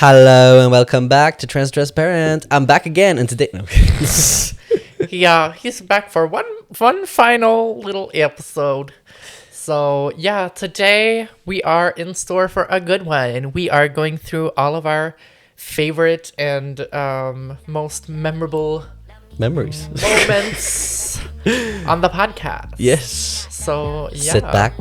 Hello and welcome back to Transparent. I'm back again, and today, no. Yeah, he's back for one final little episode. So yeah, today we are in store for a good one. We are going through all of our favorite and most memorable Memories. moments on the podcast. Yes. So yeah, Sit back,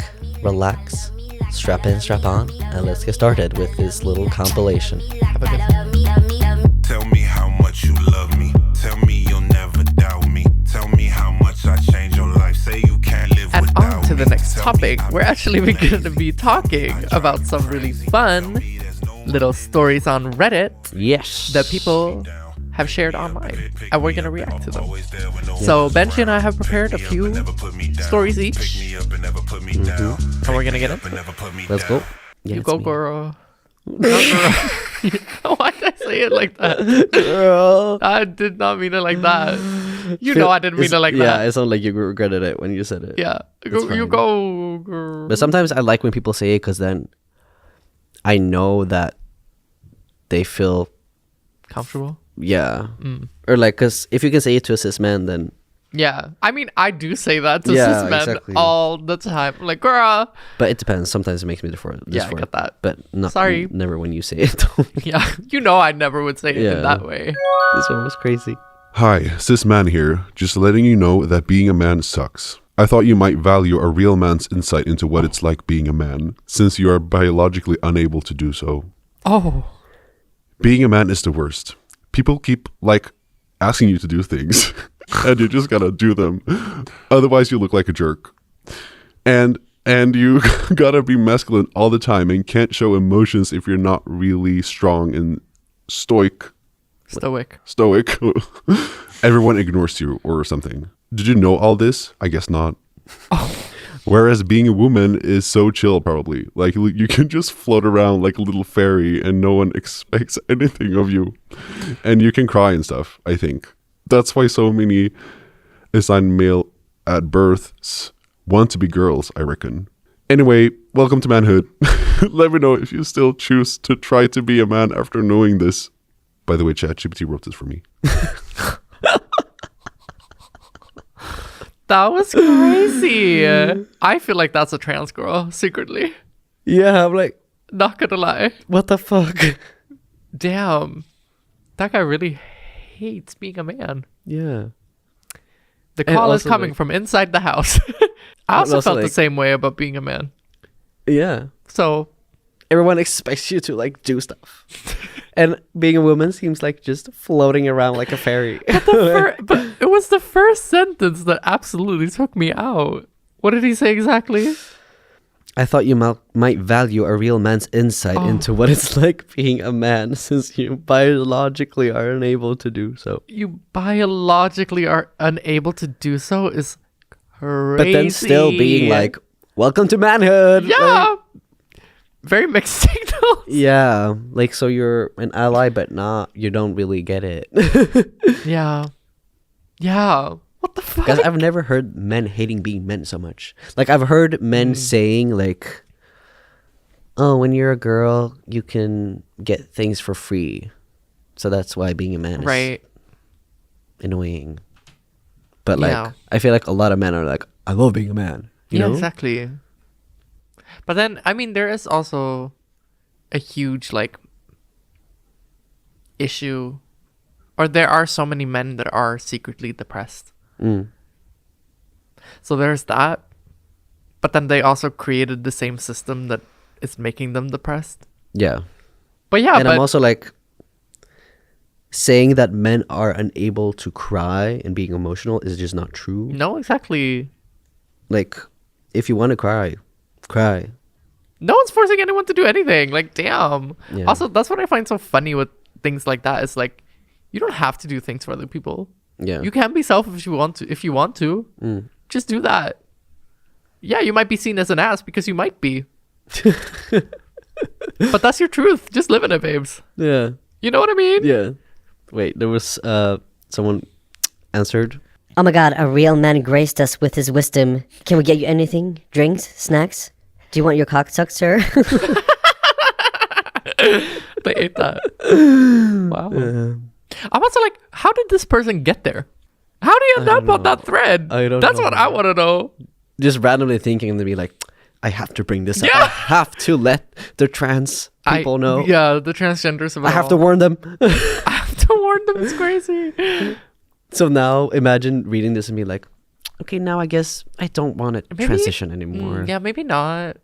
relax, strap in, strap on, and let's get started with this little compilation. Have a good one. Tell me how much you love me. Tell me you'll never doubt me. Tell me how much I changed your life. Say you can't live And without on to the me. next Tell topic. me We're actually going to be talking about some really fun little stories on Reddit Yes. that people have shared online, and we're gonna react to them. So Benji and I have prepared a few stories each, and we're gonna get it. Let's go. Yeah, You it's go, me. girl. Why did I say it like that? Girl. I did not mean it like that. You know I didn't mean it like Yeah, that. it sounded like you regretted it when you said it. Yeah, It's you fine. go, girl. But sometimes I like when people say it because then I know that they feel, Comfortable. yeah. Or like, because if you can say it to a cis man, then Yeah, I mean I do say that to Yeah, cis men exactly. all the time. I'm like, girl. but it depends. Sometimes it makes me different. Yeah, I get that. But not Sorry. never when you say it. Yeah, you know I never would say it Yeah. in that way. This one was crazy. Hi, cis man here, just letting you know that being a man sucks. I thought you might value a real man's insight into what it's like being a man, since you are biologically unable to do so. Oh. Being a man is the worst. People keep, asking you to do things, and you just gotta do them. Otherwise, you look like a jerk. And you gotta be masculine all the time and can't show emotions if you're not really strong and stoic. Stoic. Everyone ignores you or something. Did you know all this? I guess not. Whereas being a woman is so chill, probably. Like, you can just float around like a little fairy and no one expects anything of you. And you can cry and stuff, I think. That's why so many assigned male at births want to be girls, I reckon. Anyway, welcome to manhood. Let me know if you still choose to try to be a man after knowing this. By the way, ChatGPT wrote this for me. That was crazy. I feel like that's a trans girl, secretly. Yeah, I'm like, Not gonna lie. what the fuck? Damn. That guy really hates being a man. Yeah. The And call is also, coming like- from inside the house. I also also, felt the like- same way about being a man. Yeah. So, Everyone expects you to do stuff. And being a woman seems like just floating around like a fairy. but it was the first sentence that absolutely took me out. What did he say exactly? I thought you might value a real man's insight into what it's like being a man, since you biologically are unable to do so. You biologically are unable to do so is crazy. But then still being like, welcome to manhood. yeah. Very mixed signals. Yeah, so you're an ally, but you don't really get it. Yeah. Yeah. What the fuck? Because I've never heard men hating being men so much. I've heard men saying, oh, when you're a girl, you can get things for free. So that's why being a man is Right. annoying. But, Yeah. I feel like a lot of men are like, I love being a man. You Yeah, know? exactly. But then, I mean, there is also a huge, issue, or there are so many men that are secretly depressed. Mm. So there's that. But then they also created the same system that is making them depressed. Yeah. But yeah, And I'm also saying that men are unable to cry and being emotional is just not true. no, exactly. If you want to cry, cry. No one's forcing anyone to do anything. Damn. Yeah. Also, that's what I find so funny with things like that. Is you don't have to do things for other people. Yeah. You can be selfish if you want to. If you want to, just do that. Yeah, you might be seen as an ass because you might be. But that's your truth. Just live in it, babes. Yeah. You know what I mean? Yeah. Wait, there was someone answered. Oh my god, a real man graced us with his wisdom. Can we get you anything? Drinks? Snacks? Do you want your cock sucked, sir? They ate that. Wow. I'm also like, how did this person get there? How do you end up on that thread? I don't That's know. what I want to know. Just randomly thinking and to be like, I have to bring this up. Yeah. I have to let the trans people know. Yeah, the transgenders of it I have to all. warn them. I have to warn them. It's crazy. So now imagine reading this and be like, okay, now I guess I don't want to Maybe- transition anymore. Yeah, maybe not.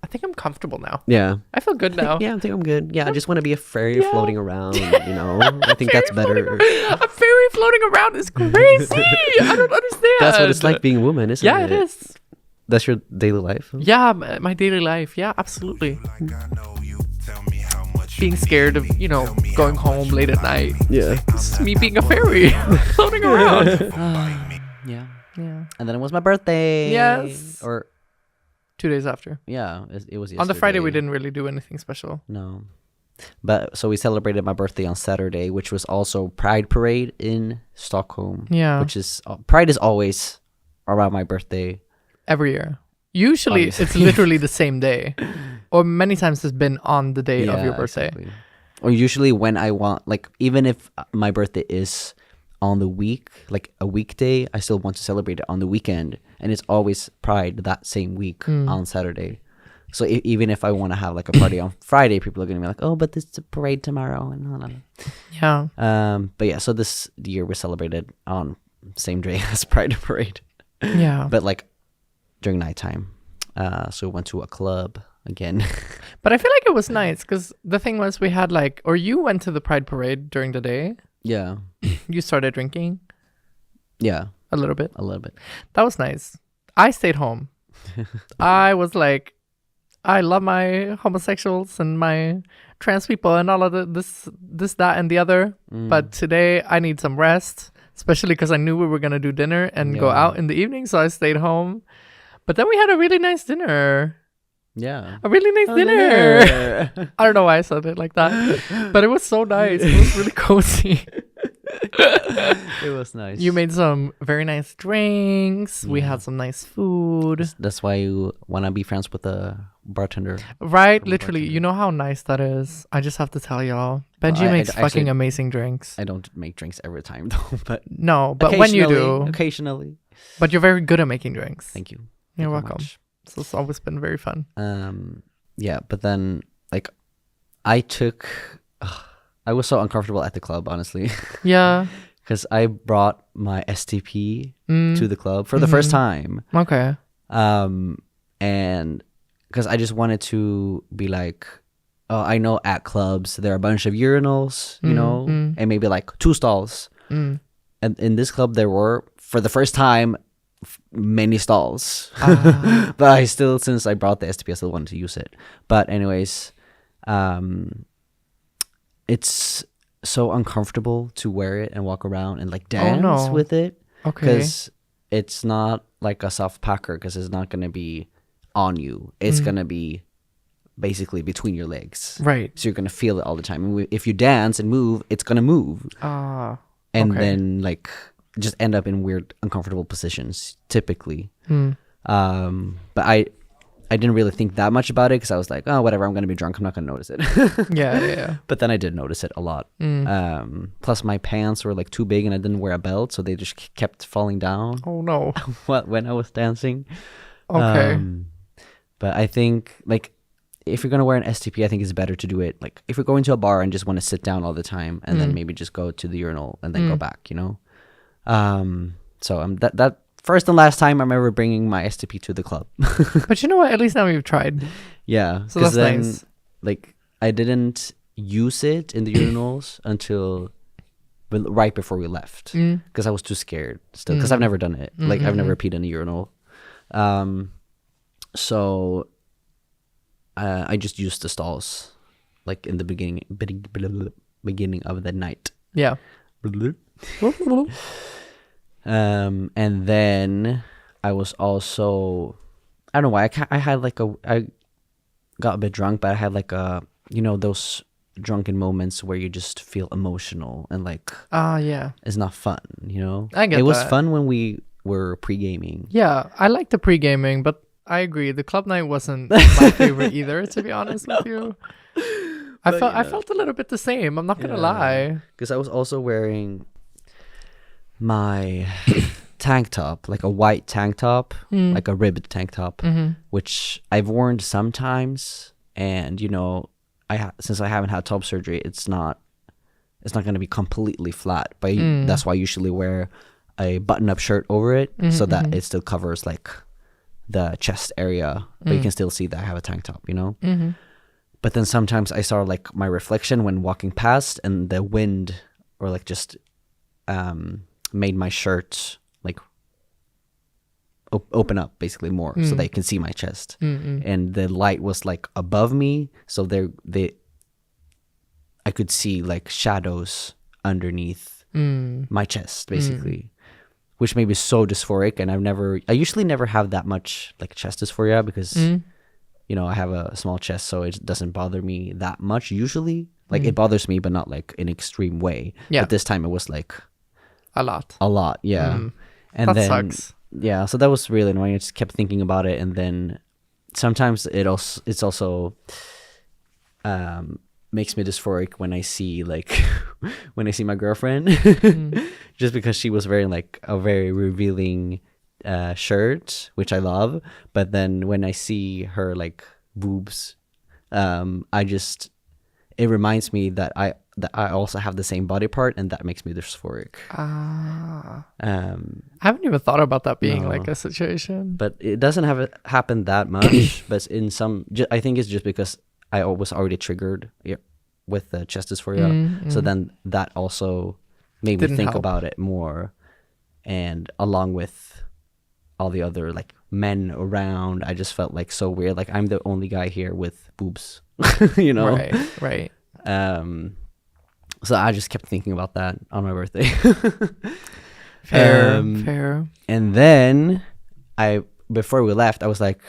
I think I'm comfortable now. Yeah. I feel good now. Yeah, I think I'm good. Yeah, I just want to be a fairy Yeah. floating around, you know. I think that's better. A fairy floating around is crazy. I don't understand. That's what it's like being a woman, isn't Yeah, it? it is. That's your daily life? Yeah, my daily life. Yeah, absolutely. Like I know you. Tell me how much Being scared of, going home late at night. Yeah. It's me being a fairy floating around. Yeah. Yeah. And then it was my birthday. Yes. Or, 2 days after. yeah, it was yesterday. On the Friday, we didn't really do anything special. No. But, so we celebrated my birthday on Saturday, which was also Pride Parade in Stockholm. Yeah. Which is, Pride is always around my birthday. Every year. Usually, Obviously. it's literally the same day. Or many times it's been on the day of Yeah, your birthday. exactly. Or usually when I want, like, even if my birthday is on the week, like a weekday, I still want to celebrate it on the weekend. And it's always Pride that same week on Saturday. So even if I want to have like a party on Friday, people are going to be like, oh, but it's a parade tomorrow. And blah, blah, Yeah. blah. But yeah, so this year we celebrated on same day as Pride Parade. Yeah. But like during nighttime. So we went to a club again. But I feel like it was nice because the thing was we had or you went to the Pride Parade during the day. Yeah. You started drinking Yeah. a little bit. A little bit. That was nice. I stayed home. I was like, I love my homosexuals and my trans people and all of this, that, and the other. But today I need some rest, especially because I knew we were going to do dinner and go Yeah. out in the evening. So I stayed home. But then we had a really nice dinner. Yeah. A really nice dinner. I don't know why I said it like that, but it was so nice. It was really cozy. It was nice. You made some very nice drinks. We had some nice food. That's why you want to be friends with a bartender. Right? Literally, you know how nice that is. I just have to tell y'all. Benji I makes actually- fucking amazing drinks. I don't make drinks every time though, but No, but when you do, occasionally. but you're very good at making drinks. Thank you. You're Thank you welcome. much. So it's always been very fun. Yeah, but then like I was so uncomfortable at the club, honestly, Yeah. because I brought my STP to the club for the first time. Okay. And because I just wanted to be like, oh, I know at clubs there are a bunch of urinals, you know, and maybe like 2 stalls. And in this club there were, for the first time, many stalls. But I still, since I brought the STP, I still wanted to use it. But anyways, it's so uncomfortable to wear it and walk around and like dance no. with it. Okay. Because it's not like a soft packer, because it's not going to be on you. It's going to be basically between your legs. Right. So you're going to feel it all the time. And if you dance and move, it's going to move. And okay. then like just end up in weird, uncomfortable positions typically. But I didn't really think that much about it because I was like, oh, whatever, I'm going to be drunk. I'm not going to notice it. Yeah. But then I did notice it a lot. Plus my pants were like too big and I didn't wear a belt. So they just kept falling down Oh no. when I was dancing. Okay. But I think like if you're going to wear an STP, I think it's better to do it like if you're going to a bar and just want to sit down all the time and then maybe just go to the urinal and then go back, you know? So that first and last time I remember bringing my STP to the club. But you know what? At least now you've tried. Yeah. So that's then, nice. like I didn't use it in the urinals until right before we left because I was too scared still because I've never done it. Like I've never peed in a urinal. So I just used the stalls like in the beginning of the night. Yeah. And then I was also, I don't know why, I got a bit drunk, but I had like those drunken moments where you just feel emotional and like, Yeah. it's not fun, you know? I get It was that. fun when we were pre-gaming. Yeah. I like the pre-gaming, but I agree. The club night wasn't my favorite either, to be honest with you. I felt a little bit the same. I'm not gonna lie. Because I was also wearing my tank top, like a white tank top, like a ribbed tank top, which I've worn sometimes. And since I haven't had top surgery, it's not going to be completely flat. But that's why I usually wear a button-up shirt over it, so that it still covers like the chest area, but you can still see that I have a tank top, But then sometimes I saw like my reflection when walking past, and the wind or like just made my shirt like open up basically more, so they can see my chest. And the light was like above me, so I could see like shadows underneath my chest basically, which made me so dysphoric. And I usually never have that much like chest dysphoria because I have a small chest, so it doesn't bother me that much usually. Like it bothers me, but not like in an extreme way. But this time it was like a lot. Yeah. And that then sucks. yeah, so that was really annoying. I just kept thinking about it, and then sometimes it's also makes me dysphoric when I see when I see my girlfriend, just because she was wearing like a very revealing shirt, which I love. But then when I see her like boobs, it reminds me that I also have the same body part, and that makes me dysphoric. I haven't even thought about that being like a situation. But it doesn't have it happen that much. But in some, I think it's just because I was already triggered with the chest dysphoria. So then that also made me think about it more. And along with all the other like men around, I just felt like so weird. Like I'm the only guy here with boobs, Right. So I just kept thinking about that on my birthday. Fair. And then before we left, I was like,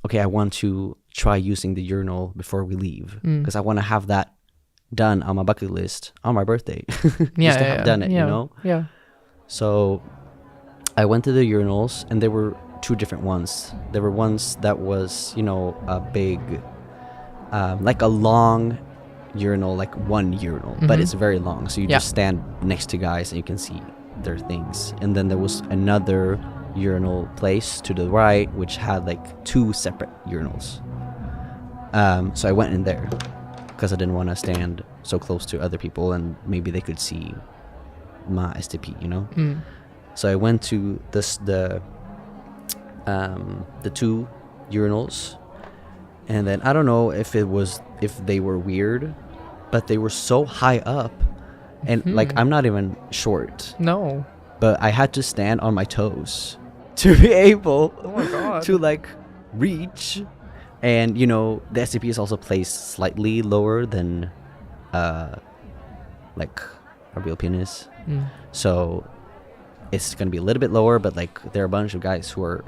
okay, I want to try using the urinal before we leave, because I want to have that done on my bucket list on my birthday. Just to have done it, Yeah. So I went to the urinals, and there were two different ones. There were ones that was, a big, like a long urinal, like one urinal, but it's very long. So you just stand next to guys and you can see their things. And then there was another urinal place to the right, which had like two separate urinals. So I went in there because I didn't want to stand so close to other people, and maybe they could see my STP, So I went to the two urinals, and then I don't know if they were weird, but they were so high up, and like I'm not even short. No. But I had to stand on my toes to be able to like reach. And the SCP is also placed slightly lower than like a real penis. So it's gonna be a little bit lower, but like there are a bunch of guys who are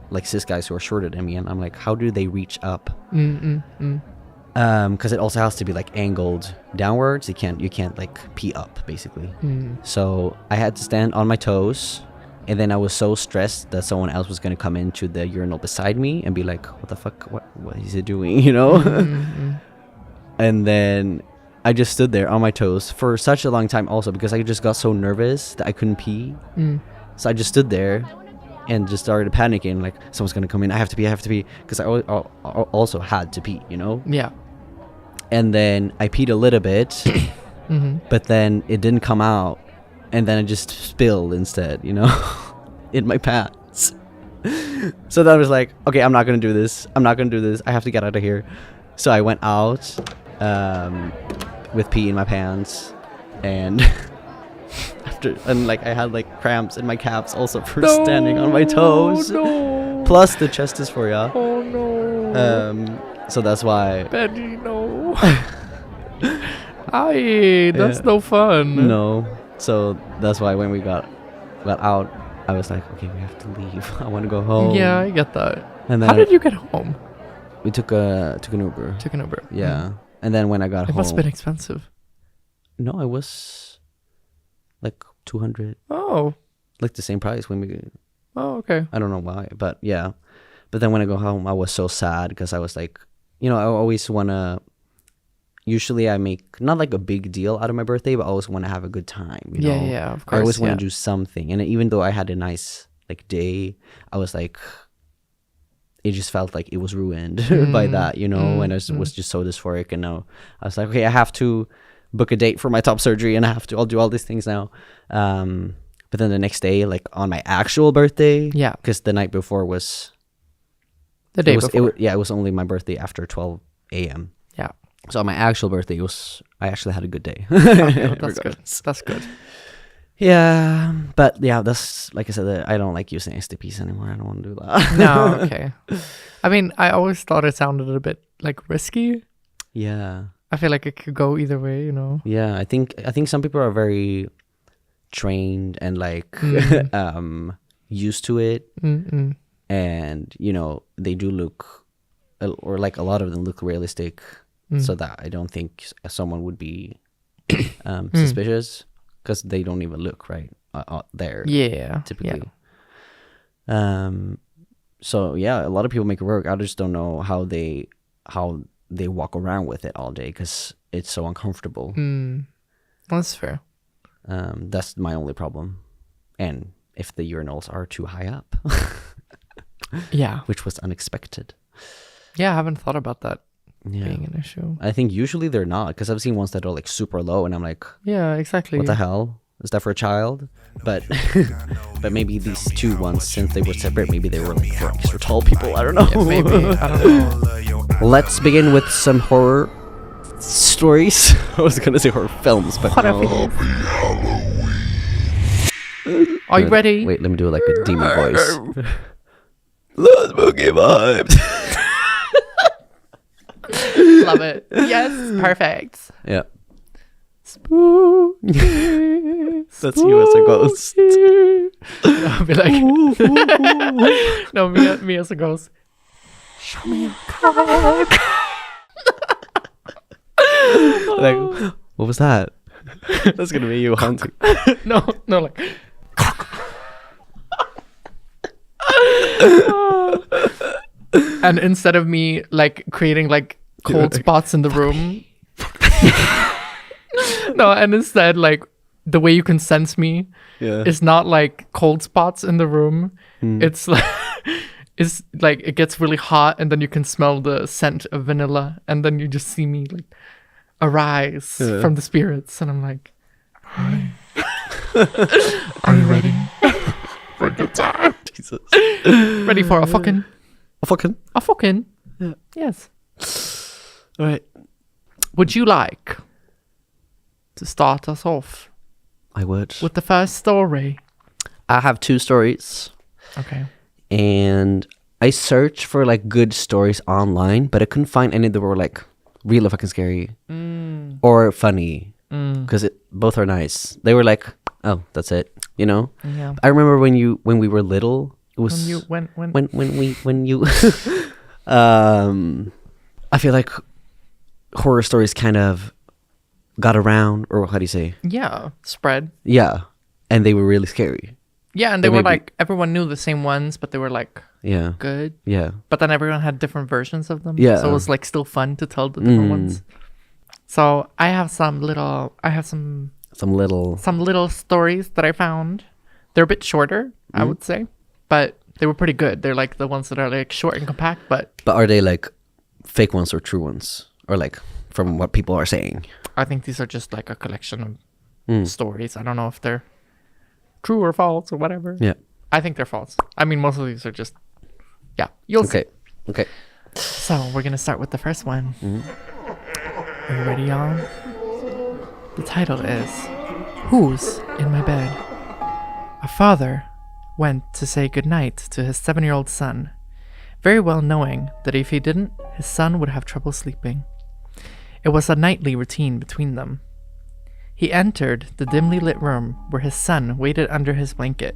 like cis guys who are shorter than me, and I'm like, how do they reach up? Because it also has to be like angled downwards. You can't like pee up basically. So I had to stand on my toes, and then I was so stressed that someone else was gonna come into the urinal beside me and be like, what the fuck, what is he doing, And then I just stood there on my toes for such a long time, also because I just got so nervous that I couldn't pee. So I just stood there and just started panicking, like someone's gonna come in, I have to pee, because I also had to pee, Yeah. And then I peed a little bit, but then it didn't come out, and then it just spilled instead, in my pants. So then I was like, okay, I'm not gonna do this. I have to get out of here. So I went out with pee in my pants, and I had like cramps in my calves also for standing on my toes. No. Plus the chest dysphoria. Oh no. So that's why. Benny, no. Aye, that's no fun. No. So that's why when we got out, I was like, okay, we have to leave. I want to go home. Yeah, I get that. And then how did you get home? We took an Uber. Took an Uber. Yeah. And then when I got home, it must have been expensive. No, it was like 200. Oh. Like the same price when we. Oh, okay. I don't know why, but yeah. But then when I go home, I was so sad because I was like, I always want to usually I make not like a big deal out of my birthday, but I always want to have a good time. You Yeah, know? yeah, of I always course, want yeah. to do something, and even though I had a nice like day, I was like, it just felt like it was ruined by that, you know. And I was just so dysphoric, and now I was like, okay, I have to book a date for my top surgery, and I'll do all these things now. But then the next day, like on my actual birthday, Yeah. because the night before was The day it was, before. it was only my birthday after 12 a.m. Yeah. So on my actual birthday, I actually had a good day. Okay, that's good. That's good. Yeah, but yeah, that's like I said, I don't like using STPs anymore. I don't want to do that. No, okay. I mean, I always thought it sounded a bit like risky. Yeah, I feel like it could go either way, you know. yeah. I think some people are very trained and like used to it, and you know they do look, or like a lot of them look realistic, so that I don't think someone would be suspicious. Because they don't even look right there. Yeah. Typically. So yeah, a lot of people make it work. I just don't know how they walk around with it all day because it's so uncomfortable. That's fair. That's my only problem. And if the urinals are too high up, Yeah. which was unexpected. Yeah, I haven't thought about that Yeah. being an issue. I think usually they're not, because I've seen ones that are like super low, and I'm like, Yeah, exactly. what the hell? Is that for a child? But but maybe these two ones, since they were separate, maybe they were like for extra tall people. I don't know. Yeah, maybe. I don't know. Let's begin with some horror stories. I was gonna say horror films, but no. Are you ready? Wait, let me do like a demon voice. Let's spooky vibes. Love it. Yes, perfect. Yeah, Spooky. that's you as a ghost. No, I'll be like, no, me as a ghost. Show me a card. Like, what was that? That's gonna be you haunting. No, like. And instead of me like creating like cold spots in the room, no, and instead like the way you can sense me Yeah. is not like cold spots in the room. It's like it gets really hot, and then you can smell the scent of vanilla, and then you just see me like arise from the spirits, and I'm like, hi. Are you ready for a good time? Jesus. Ready for a fucking Yeah. yes. All right. Would you like to start us off I would. with the first story? I have two stories, Okay. and I searched for like good stories online, but I couldn't find any that were like really fucking scary or funny, because both are nice. They were like, oh, that's it, you know. Yeah. I remember when we were little. It was When when you I feel like horror stories kind of got around, or how do you say? yeah, spread. Yeah, and they were really scary. Yeah, and they Or were maybe- like everyone knew the same ones, but they were like Yeah, good. yeah, But then everyone had different versions of them. Yeah. So it was like still fun to tell the different ones. So I have some little some little. stories that I found. They're a bit shorter, I would say, but they were pretty good. They're like the ones that are like short and compact, but But are they like fake ones or true ones, or like from what people are saying? I think these are just like a collection of stories. I don't know if they're true or false or whatever. Yeah. I think they're false. I mean, most of these are just, yeah, you'll see. Okay. Okay. So we're going to start with the first one. Are you ready, y'all? The title is Who's in My Bed? A father went to say goodnight to his 7-year-old son, very well knowing that if he didn't, his son would have trouble sleeping. It was a nightly routine between them. He entered the dimly lit room where his son waited under his blanket.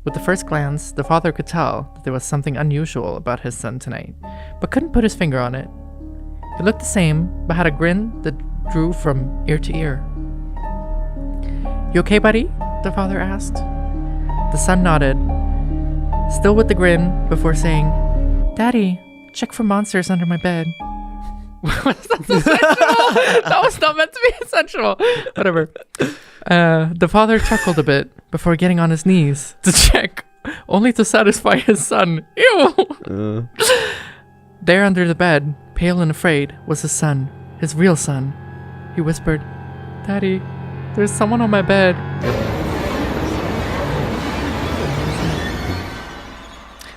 With the first glance, the father could tell that there was something unusual about his son tonight, but couldn't put his finger on it. He looked the same, but had a grin that drew from ear to ear. "You okay, buddy?" the father asked. The son nodded, still with the grin, before saying, "Daddy, check for monsters under my bed." Was that so sexual? That was not meant to be sensual. Whatever. The father chuckled a bit before getting on his knees to check, only to satisfy his son. Ew! There under the bed, pale and afraid, was his son, his real son. He whispered, "Daddy, there's someone on my bed."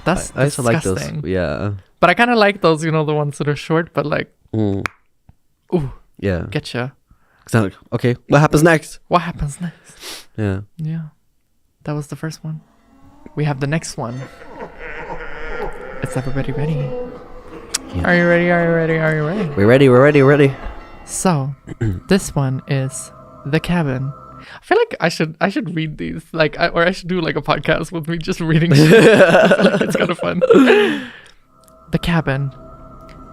That's I also like disgusting. those. Yeah. But I kind of like those, the ones that are short, but like, ooh, Yeah. getcha. It's not like, okay, what happens next? What happens next? Yeah. Yeah. That was the first one. We have the next one. Is everybody ready? Yeah. Are you ready? Are you ready? Are you ready? We're ready. We're ready. We're ready. So, this one is The Cabin. I feel like I should read these, or I should do like a podcast with me just reading shit. I feel like it's kind of fun. The Cabin.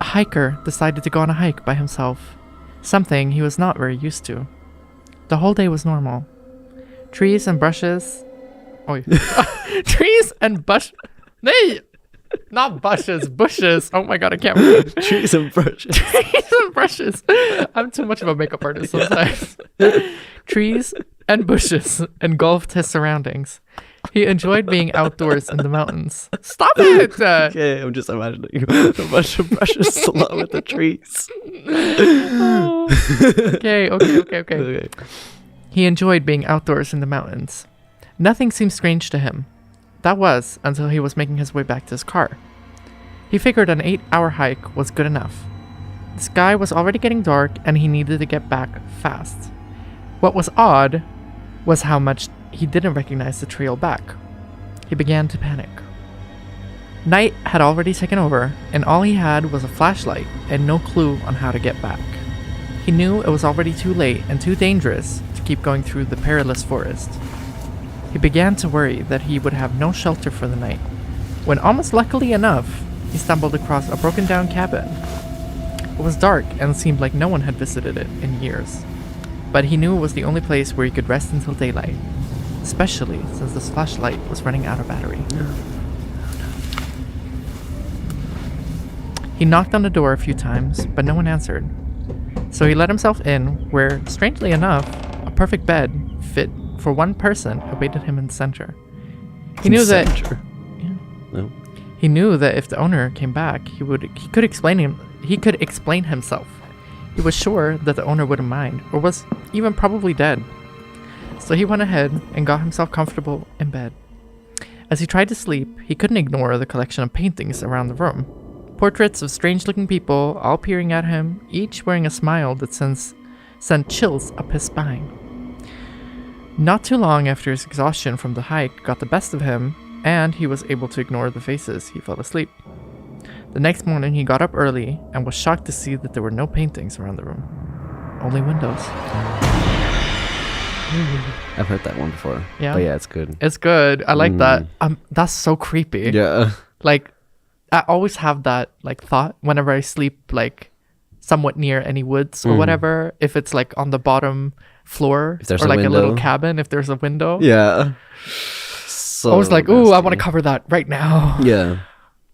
A hiker decided to go on a hike by himself, something he was not very used to. The whole day was normal. Trees and bushes. Oh, trees and bush. Nay, not bushes, bushes. Oh my god, I can't read. Trees and brushes. Trees and brushes. I'm too much of a makeup artist sometimes. Trees and bushes engulfed his surroundings. He enjoyed being outdoors in the mountains. Stop it! Okay, I'm just imagining a bunch of brushes along with the trees. Okay. He enjoyed being outdoors in the mountains. Nothing seemed strange to him. That was until he was making his way back to his car. He figured an 8-hour hike was good enough. The sky was already getting dark and he needed to get back fast. What was odd was how much he didn't recognize the trail back. He began to panic. Night had already taken over, and all he had was a flashlight and no clue on how to get back. He knew it was already too late and too dangerous to keep going through the perilous forest. He began to worry that he would have no shelter for the night, when almost luckily enough, he stumbled across a broken down cabin. It was dark and seemed like no one had visited it in years, but he knew it was the only place where he could rest until daylight, especially since this flashlight was running out of battery. He knocked on the door a few times, but no one answered. So he let himself in, where, strangely enough, a perfect bed, fit for one person, awaited him in the center. He knew that if the owner came back, he could explain himself. He was sure that the owner wouldn't mind, or was even probably dead. So he went ahead and got himself comfortable in bed. As he tried to sleep, he couldn't ignore the collection of paintings around the room. Portraits of strange-looking people, all peering at him, each wearing a smile that sent chills up his spine. Not too long after his exhaustion from the hike got the best of him, and he was able to ignore the faces, he fell asleep. The next morning, he got up early and was shocked to see that there were no paintings around the room. Only windows. I've heard that one before. Yeah? But yeah, it's good. It's good. I like that. That's so creepy. Yeah. Like, I always have that like thought whenever I sleep like somewhat near any woods or whatever. If it's like on the bottom floor If there's or a like a little window. cabin, if there's a window. Yeah. So I was like, ooh, I want to nasty. cover that right now. Yeah.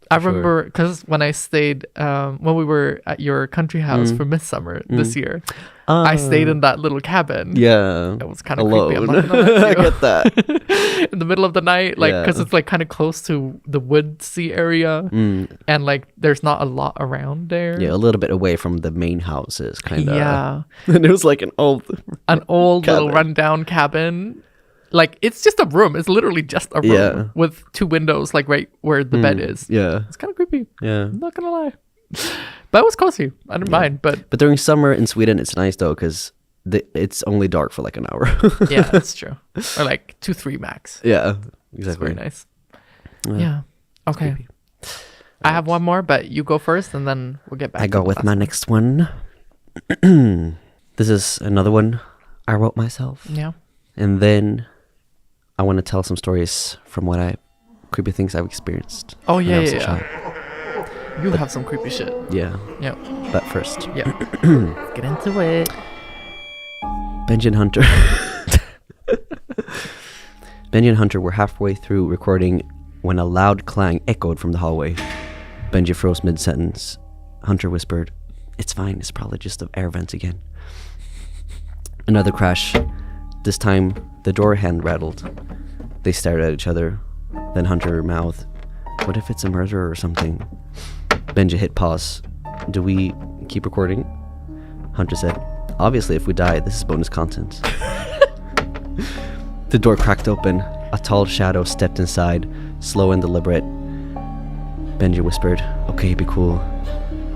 I sure. remember because when I stayed, when we were at your country house for midsummer this year, I stayed in that little cabin. Yeah. It was kind of Alone. creepy. I'm not gonna lie to I you. get that. In the middle of the night, like, because Yeah. it's like kind of close to the woodsy area, and like there's not a lot around there. Yeah, a little bit away from the main houses, kind of. Yeah. And it was like an old Little cabin. rundown cabin. Like, it's just a room. It's literally just a room Yeah. with two windows, like right where the bed is. Yeah. It's kind of creepy. Yeah. I'm not gonna lie, but it was cozy. I didn't mind. But But during summer in Sweden, it's nice though, because it's only dark for like an hour. yeah, that's true. Or like 2-3 max. Yeah. It's Exactly. very nice. Yeah. Okay. I have one more, but you go first, and then we'll get back. I to go the with last my one. next one. This is another one I wrote myself. Yeah. And then I want to tell some stories from creepy things I've experienced. Oh, when yeah, I was a yeah. child. You have some creepy shit. Yeah. Yeah. But first, Yeah. Let's get into it. Benji and Hunter. Benji and Hunter were halfway through recording when a loud clang echoed from the hallway. Benji froze mid-sentence. Hunter whispered, It's fine. It's probably just the air vents again. Another crash. This time, the door hand rattled. They stared at each other. Then Hunter mouthed, "What if it's a murderer or something?" Benji hit pause. "Do we keep recording?" Hunter said, "Obviously, if we die, this is bonus content." The door cracked open. A tall shadow stepped inside, slow and deliberate. Benji whispered, "Okay, be cool."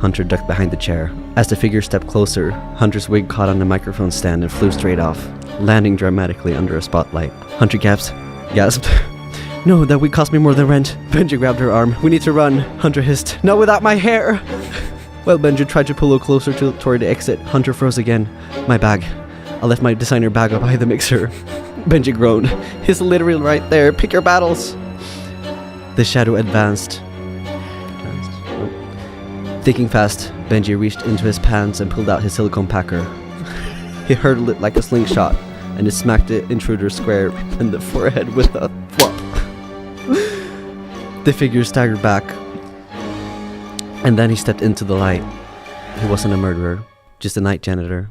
Hunter ducked behind the chair. As the figure stepped closer, Hunter's wig caught on the microphone stand and flew straight off, landing dramatically under a spotlight. Hunter gasped. "No, that wig cost me more than rent." Benji grabbed her arm. "We need to run." Hunter hissed, "Not without my hair." While Benji tried to pull her closer toward the exit, Hunter froze again. "My bag. I left my designer bag up by the mixer." Benji groaned. "He's literally right there. Pick your battles." The shadow advanced. Thinking fast, Benji reached into his pants and pulled out his silicone packer. He hurled it like a slingshot, and it smacked the intruder square in the forehead with a thwop. The figure staggered back, and then he stepped into the light. He wasn't a murderer, just a night janitor,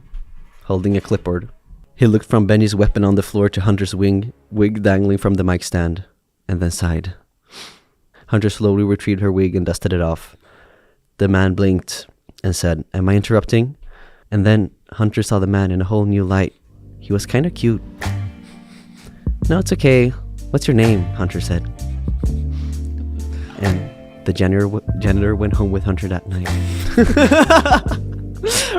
holding a clipboard. He looked from Benji's weapon on the floor to Hunter's wig dangling from the mic stand, and then sighed. Hunter slowly retrieved her wig and dusted it off. The man blinked and said, "Am I interrupting?" And then Hunter saw the man in a whole new light. He was kind of cute. "No, it's okay. What's your name?" Hunter said. And the janitor went home with Hunter that night.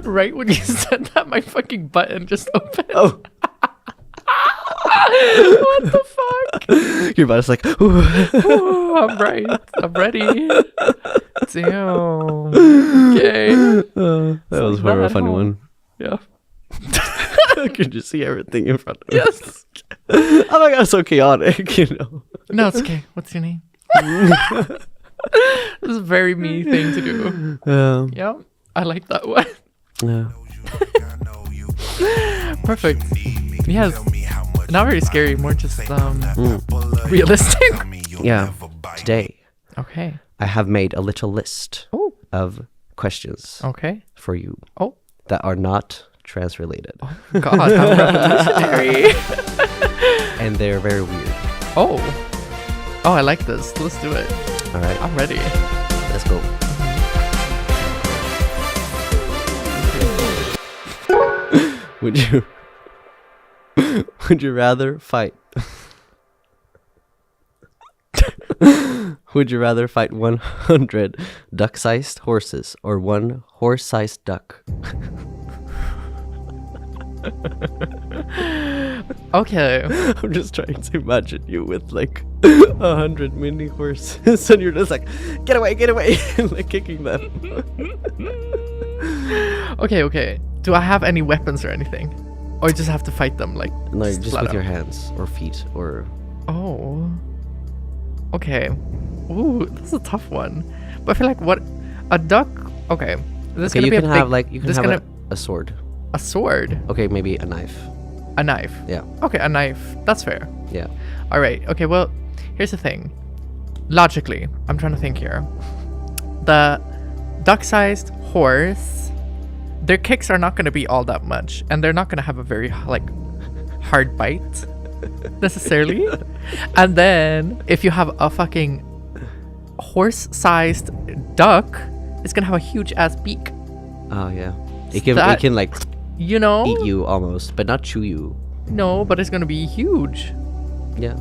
Right when you said that, my fucking button just opened. Oh. What the fuck? Your body's like, "Ooh." Ooh, I'm right. I'm ready. Damn. Okay. That was probably a funny one. Yeah. Could you see everything in front of me? Yes. Oh my god, so chaotic, you know. No, it's okay. What's your name? This is a very me thing to do. Yeah. I like that one. Yeah. Perfect. Yes. Not very scary, more just realistic. Yeah. Today, Okay. I have made a little list Oh. of questions Okay. for you Oh. that are not trans-related. God, how revolutionary. And they're very weird. Oh. Oh, I like this. Let's do it. All right, I'm ready. let's go. Would you rather fight? Would you rather fight 100 duck-sized horses or one horse-sized duck? Okay. I'm just trying to imagine you with like 100 mini horses, and you're just like, get away, and like kicking them. Okay. Do I have any weapons or anything? Or you just have to fight them like No, just flat with out? your hands or feet or. Oh. Okay. Ooh, that's a tough one. But I feel like a duck. Okay. This Okay, gonna you be can a have big, like you can this have gonna a sword. a sword, Okay, maybe a knife. a knife. Yeah, Okay, a knife. That's fair. yeah. All right. Okay. Well, here's the thing. Logically, I'm trying to think here. The duck-sized horse, their kicks are not going to be all that much, and they're not going to have a very like hard bite necessarily. And then if you have a fucking horse-sized duck, it's gonna have a huge ass beak. Oh yeah. It That- can like You know? eat you almost, but not chew you. No, but it's gonna be huge. Yeah.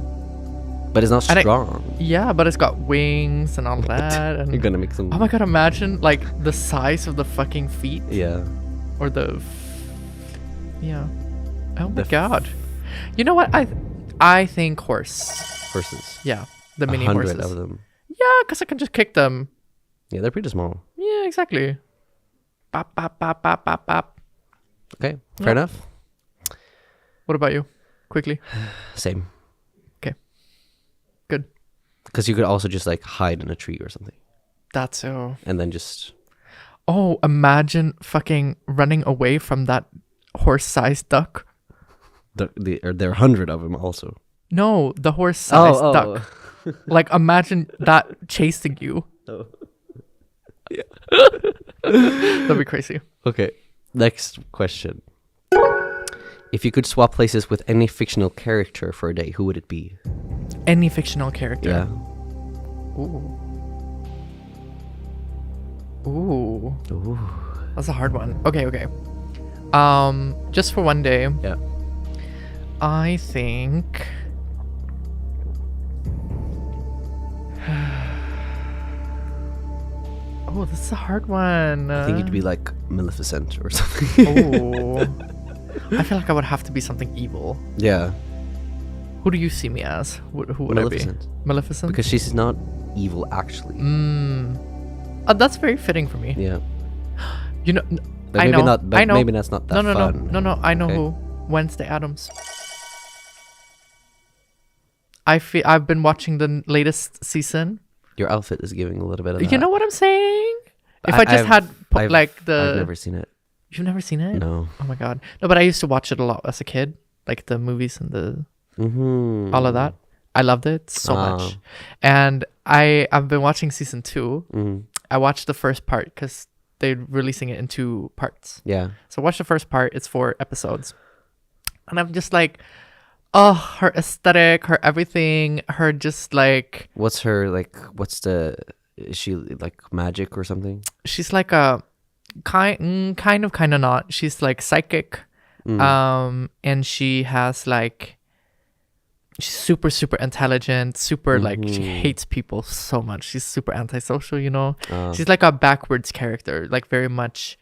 But it's not And strong. Yeah, but it's got wings and all that. And You're gonna make some. oh my god, imagine like the size of the fucking feet Yeah. or the. Yeah. Oh my The god. You know what? I think horse. Horses. Yeah, the mini 100 horses. of them. Yeah, because I can just kick them. Yeah, they're pretty small. Yeah, exactly. Bop, bop, bop, bop, bop, bop. Okay, fair Yeah. enough. What about you? Quickly. Same. Okay. Good. Because you could also just like hide in a tree or something, That's so. and then just Oh, imagine fucking running away from that horse-sized duck. there are 100 of them also. No, the horse-sized Oh, duck. Like, imagine that chasing you. Oh. That'd be crazy. Okay. Next question. If you could swap places with any fictional character for a day, who would it be? Any fictional character. Yeah. Ooh. Ooh. That's a hard one. Okay. Just for one day, Yeah. I think. Oh, this is a hard one. I think you'd be like Maleficent or something. Oh. I feel like I would have to be something evil. Yeah. Who do you see me as? Who would Maleficent. I be? Maleficent? Because she's not evil actually. That's very fitting for me. Yeah. You know, But I maybe know. not. But I know. maybe that's not that no. fun. No. I know Okay. who. Wednesday Addams. I've been watching the latest season. Your outfit is giving a little bit of that. You know what I'm saying? If I just had I've never seen it. You've never seen it? No. Oh my god. No, but I used to watch it a lot as a kid, like the movies and the Mm-hmm. all of that. I loved it so much. And I've been watching season 2. Mm-hmm. I watched the first part because they're releasing it in 2 parts. Yeah. So I watched the first part. It's 4 episodes, and I'm just like, oh, her aesthetic, her everything, her just like What's her like? What's the? Is she like magic or something? she's like a kind of not. She's like psychic, and she has like she's super intelligent, super like she hates people so much. She's super antisocial, you know. She's like a backwards character, like very much.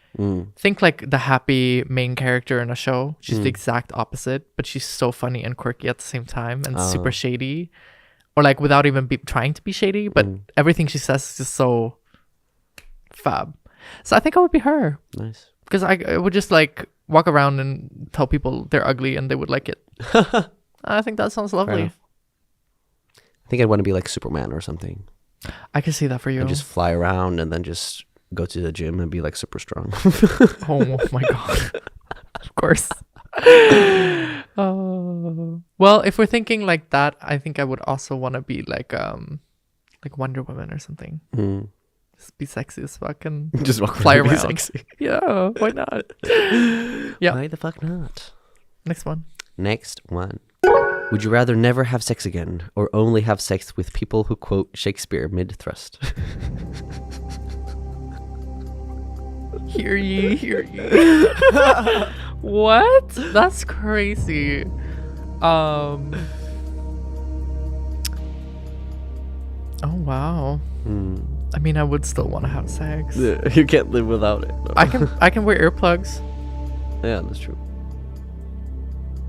Think like the happy main character in a show. She's the exact opposite, but she's so funny and quirky at the same time, and super shady, or like without even trying to be shady. But everything she says is just so fab. So I think I would be her Nice. because I would just like walk around and tell people they're ugly and they would like it. I think that sounds lovely. enough. I think I'd want to be like Superman or something. I can see that for you. And just fly around and then just go to the gym and be like super strong. Oh my god. Of course. Well, if we're thinking like that, I think I would also want to be like Wonder Woman or something. Just be sexy as fuck and Just walk fly around and be around. sexy. Yeah, why not? Yeah. Why the fuck not? Next one. Next one. Would you rather never have sex again or only have sex with people who quote Shakespeare mid-thrust? Hear ye. What? That's crazy. Oh wow. I mean, I would still want to have sex. You can't live without it. No. I can wear earplugs. Yeah, that's true.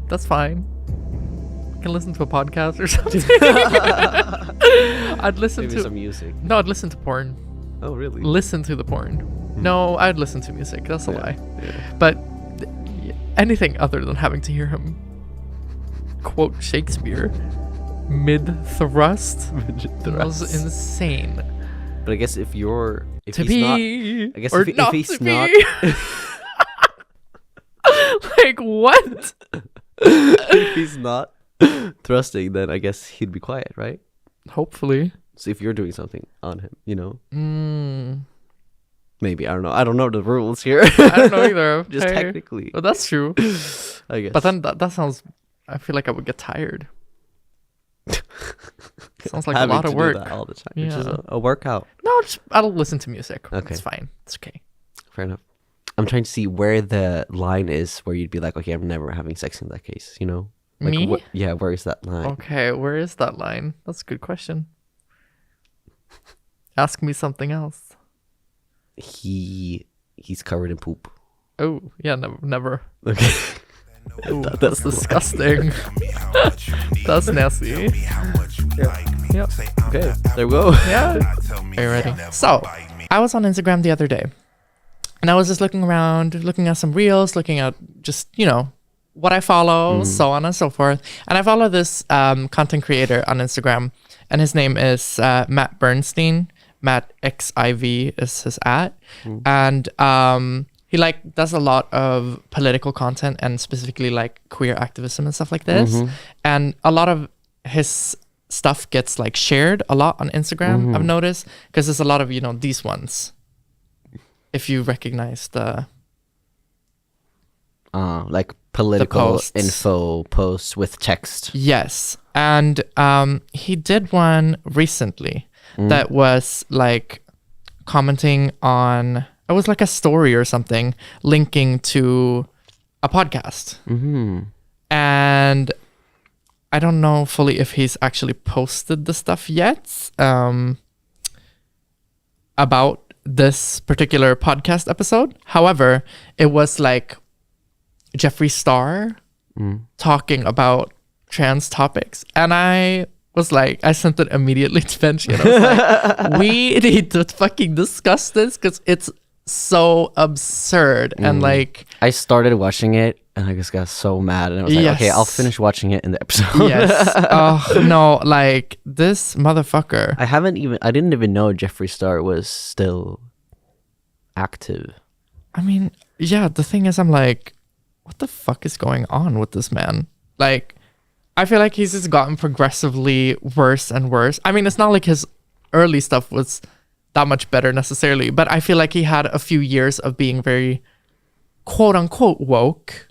That's fine. I can listen to a podcast or something. I'd listen Maybe to some music. No, I'd listen to porn. Oh, really? Listen to the porn. No, I'd listen to music. That's a lie. Yeah. But anything other than having to hear him quote Shakespeare mid-thrust was insane. But I guess if you're if To he's be not, I guess or if not he's to not, be. Like what? if he's not thrusting, then I guess he'd be quiet, right? Hopefully. So if you're doing something on him, you know, maybe I don't know. I don't know the rules here. I don't know either. Just Hey. technically, Well, that's true. I guess. But then that sounds. I feel like I would get tired. Sounds like a Having lot to of do work. that all the time, which is Yeah. a workout. No, I'll listen to music. Okay. It's fine. It's okay. Fair enough. I'm trying to see where the line is where you'd be like, okay, I'm never having sex in that case, you know? Like, Me? Yeah, where is that line? Okay, where is that line? That's a good question. Ask me something else. He's covered in poop. Oh, yeah, never. Okay. Ooh, that's disgusting. That's nasty. Yep. Okay, there we go. Yeah. Are you ready? So, I was on Instagram the other day, and I was just looking around, looking at some reels, looking at just, what I follow, so on and so forth. And I follow this content creator on Instagram, and his name is Matt Bernstein. Matt XIV is his @ and he does a lot of political content and specifically like queer activism and stuff like this. And a lot of his stuff gets shared a lot on Instagram. I've noticed because there's a lot of these ones if you recognize the like political posts. info posts with text. Yes. And he did one recently that was like commenting on, it was like a story or something linking to a podcast. Mm-hmm. And I don't know fully if he's actually posted the stuff yet about this particular podcast episode. However, it was like Jeffree Star talking about trans topics. And I was like, I sent it immediately to Benji. And I was like, we need to fucking discuss this because it's so absurd. And like, I started watching it and I just got so mad, and I was like, okay, I'll finish watching it in the episode. yes. Oh, no, like this motherfucker. I didn't even know Jeffree Star was still active. I mean, yeah, the thing is, I'm like, what the fuck is going on with this man? Like, I feel like he's just gotten progressively worse and worse. I mean, it's not like his early stuff was that much better necessarily, but I feel like he had a few years of being very quote unquote woke.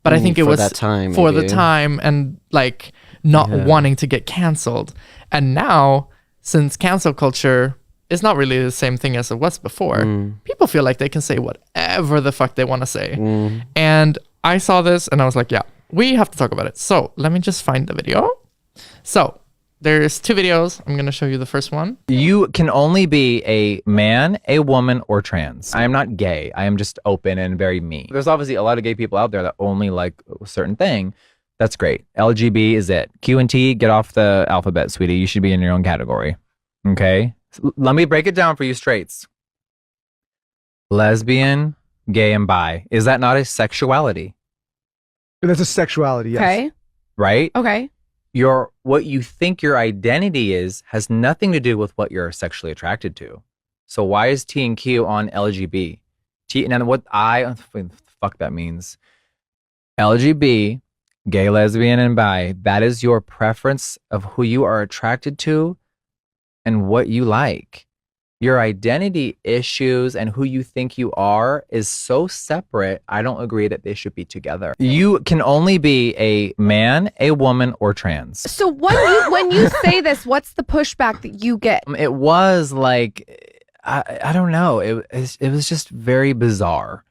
But I think it for was that time, for the maybe. time and like not wanting to get canceled. And now, since cancel culture is not really the same thing as it was before, people feel like they can say whatever the fuck they want to say. And I saw this and I was like, yeah, we have to talk about it. So let me just find the video. So there's 2 videos. I'm going to show you the first one. You can only be a man, a woman, or trans. I am not gay. I am just open and very me. There's obviously a lot of gay people out there that only like a certain thing. That's great. LGB is it. Q and T, get off the alphabet, sweetie. You should be in your own category. Okay? Let me break it down for you straights. Lesbian, gay, and bi. Is that not a sexuality? That's a sexuality, yes. Okay. Right? Okay. What you think your identity is has nothing to do with what you're sexually attracted to. So why is T and Q on LGB? And what fuck that means. LGB, gay, lesbian, and bi, that is your preference of who you are attracted to and what you like. Your identity issues and who you think you are is so separate. I don't agree that they should be together. You can only be a man, a woman, or trans. So when you say this, what's the pushback that you get? It was like, I don't know. It was just very bizarre.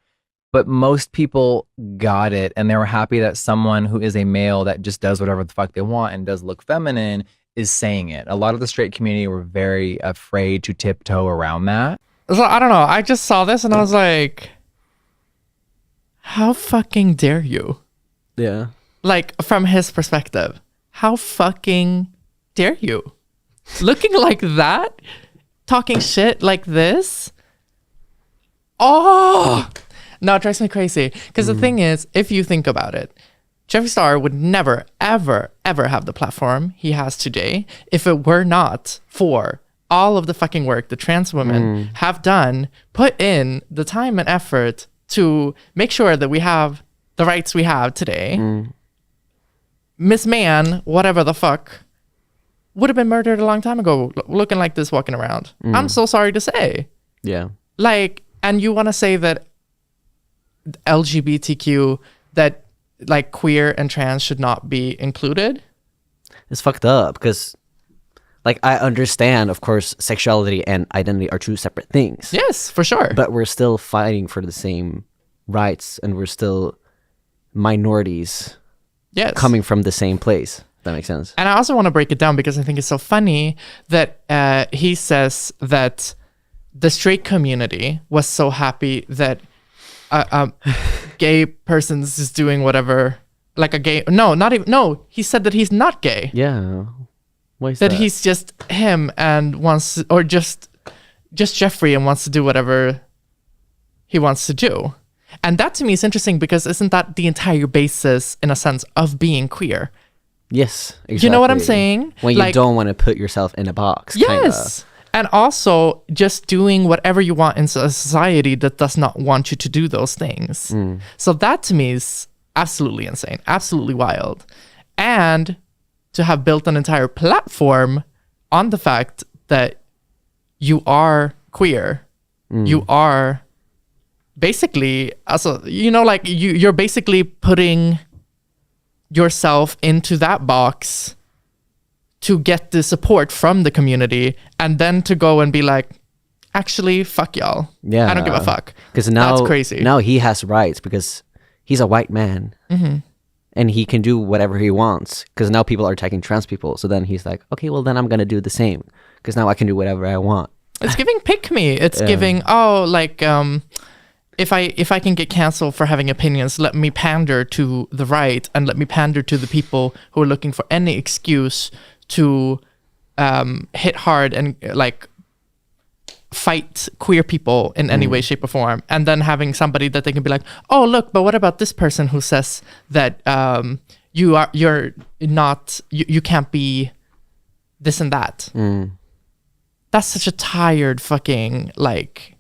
But most people got it, and they were happy that someone who is a male that just does whatever the fuck they want and does look feminine is saying it. A lot of the straight community were very afraid to tiptoe around that. So I don't know. I just saw this and I was like, how fucking dare you? Yeah. Like, from his perspective, how fucking dare you? Looking like that? Talking shit like this? Oh! No, it drives me crazy. Because the thing is, if you think about it, Jeffree Star would never, ever, ever have the platform he has today if it were not for all of the fucking work the trans women have done, put in the time and effort to make sure that we have the rights we have today. Miss Man, whatever the fuck, would have been murdered a long time ago, looking like this, walking around. I'm so sorry to say. Yeah. Like, and you want to say that LGBTQ, that like queer and trans should not be included? It's fucked up because, like, I understand, of course, sexuality and identity are two separate things. Yes, for sure. But we're still fighting for the same rights, and we're still minorities yes. coming from the same place. That makes sense. And I also want to break it down because I think it's so funny that he says that the straight community was so happy that gay person's just doing whatever, like a gay, he said that he's not gay. Yeah. Why is That that? he's just him and wants, or just Jeffree and wants to do whatever he wants to do. And that to me is interesting because isn't that the entire basis, in a sense, of being queer? Yes, exactly. You know what I'm saying? When you Like- don't want to put yourself in a box. Yes. And also just doing whatever you want in a society that does not want you to do those things. So that to me is absolutely insane, absolutely wild. And to have built an entire platform on the fact that you are queer, you are basically, also, like you're basically putting yourself into that box to get the support from the community, and then to go and be like, actually, fuck y'all. Yeah. I don't give a fuck. Because now, that's crazy. Now he has rights because he's a white man. And he can do whatever he wants. Because now people are attacking trans people. So then he's like, okay, well then I'm going to do the same. Because now I can do whatever I want. It's giving pick me. It's giving, if I can get canceled for having opinions, let me pander to the right and let me pander to the people who are looking for any excuse to hit hard and like fight queer people in any way, shape, or form. And then having somebody that they can be like, oh look, but what about this person who says that you're not, you can't be this and that. That's such a tired fucking, like,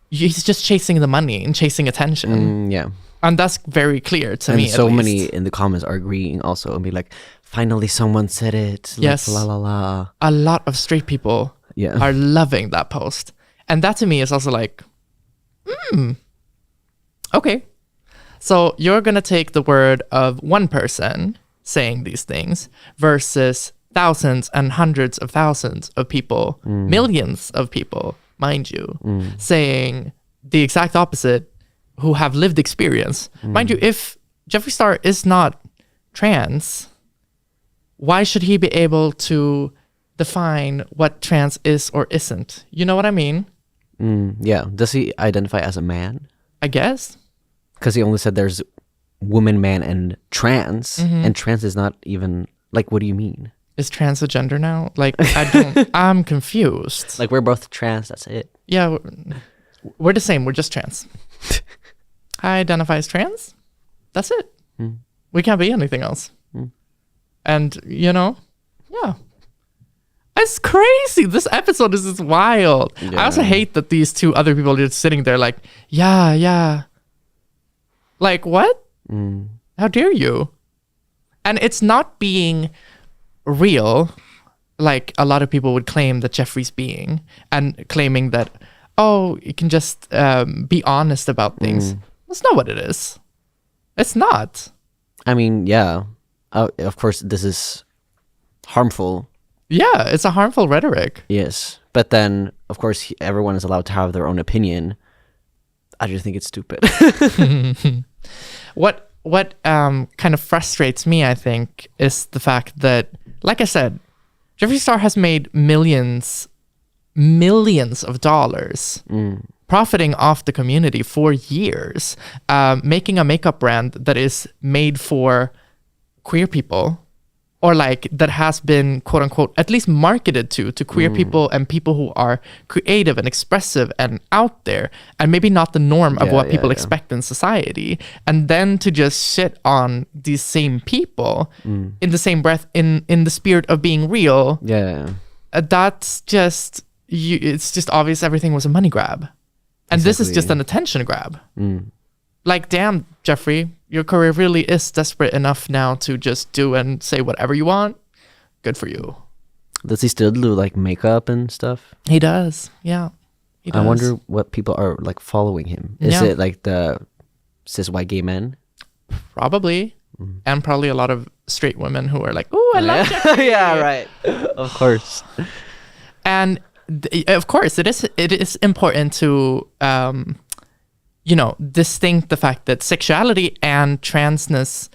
he's just chasing the money and chasing attention. Yeah. And that's very clear to And me. so at many least. in the comments are agreeing also and be like, finally someone said it. Like, Yes. la la la. A lot of straight people Yeah. are loving that post. And that to me is also like, okay. So you're going to take the word of one person saying these things versus thousands and hundreds of thousands of people, millions of people, mind you, saying the exact opposite who have lived experience. Mind you, if Jeffree Star is not trans, why should he be able to define what trans is or isn't? You know what I mean? Yeah. Does he identify as a man? I guess. Because he only said there's woman, man, and trans. And trans is not even, like, what do you mean? Is trans a gender now? Like, I'm confused. Like, we're both trans, that's it. Yeah, we're the same. We're just trans. I identify as trans. That's it. We can't be anything else. And, yeah. It's crazy. This episode is just wild. I also hate that these two other people are just sitting there like, yeah. Like, what? How dare you? And it's not being real, like a lot of people would claim that Jeffree's being, and claiming that, oh, you can just be honest about things. That's not what it is. It's not. I mean, yeah. Of course, this is harmful. Yeah, it's a harmful rhetoric. Yes. But then, of course, everyone is allowed to have their own opinion. I just think it's stupid. What kind of frustrates me, I think, is the fact that, like I said, Jeffree Star has made millions of dollars profiting off the community for years, making a makeup brand that is made for queer people, or like that has been quote unquote at least marketed to queer people and people who are creative and expressive and out there, and maybe not the norm of what people expect in society. And then to just shit on these same people in the same breath, in the spirit of being real, that's just it's just obvious everything was a money grab. And this is just an attention grab. Like, damn, Jeffree, your career really is desperate enough now to just do and say whatever you want. Good for you. Does he still do like makeup and stuff? He does. Yeah. He does. I wonder what people are like following him. Is it like the cis white gay men? Probably. And probably a lot of straight women who are like, oh, I love Jeffree. Yeah, right. Of course. And of course, it is important to distinct the fact that sexuality and transness,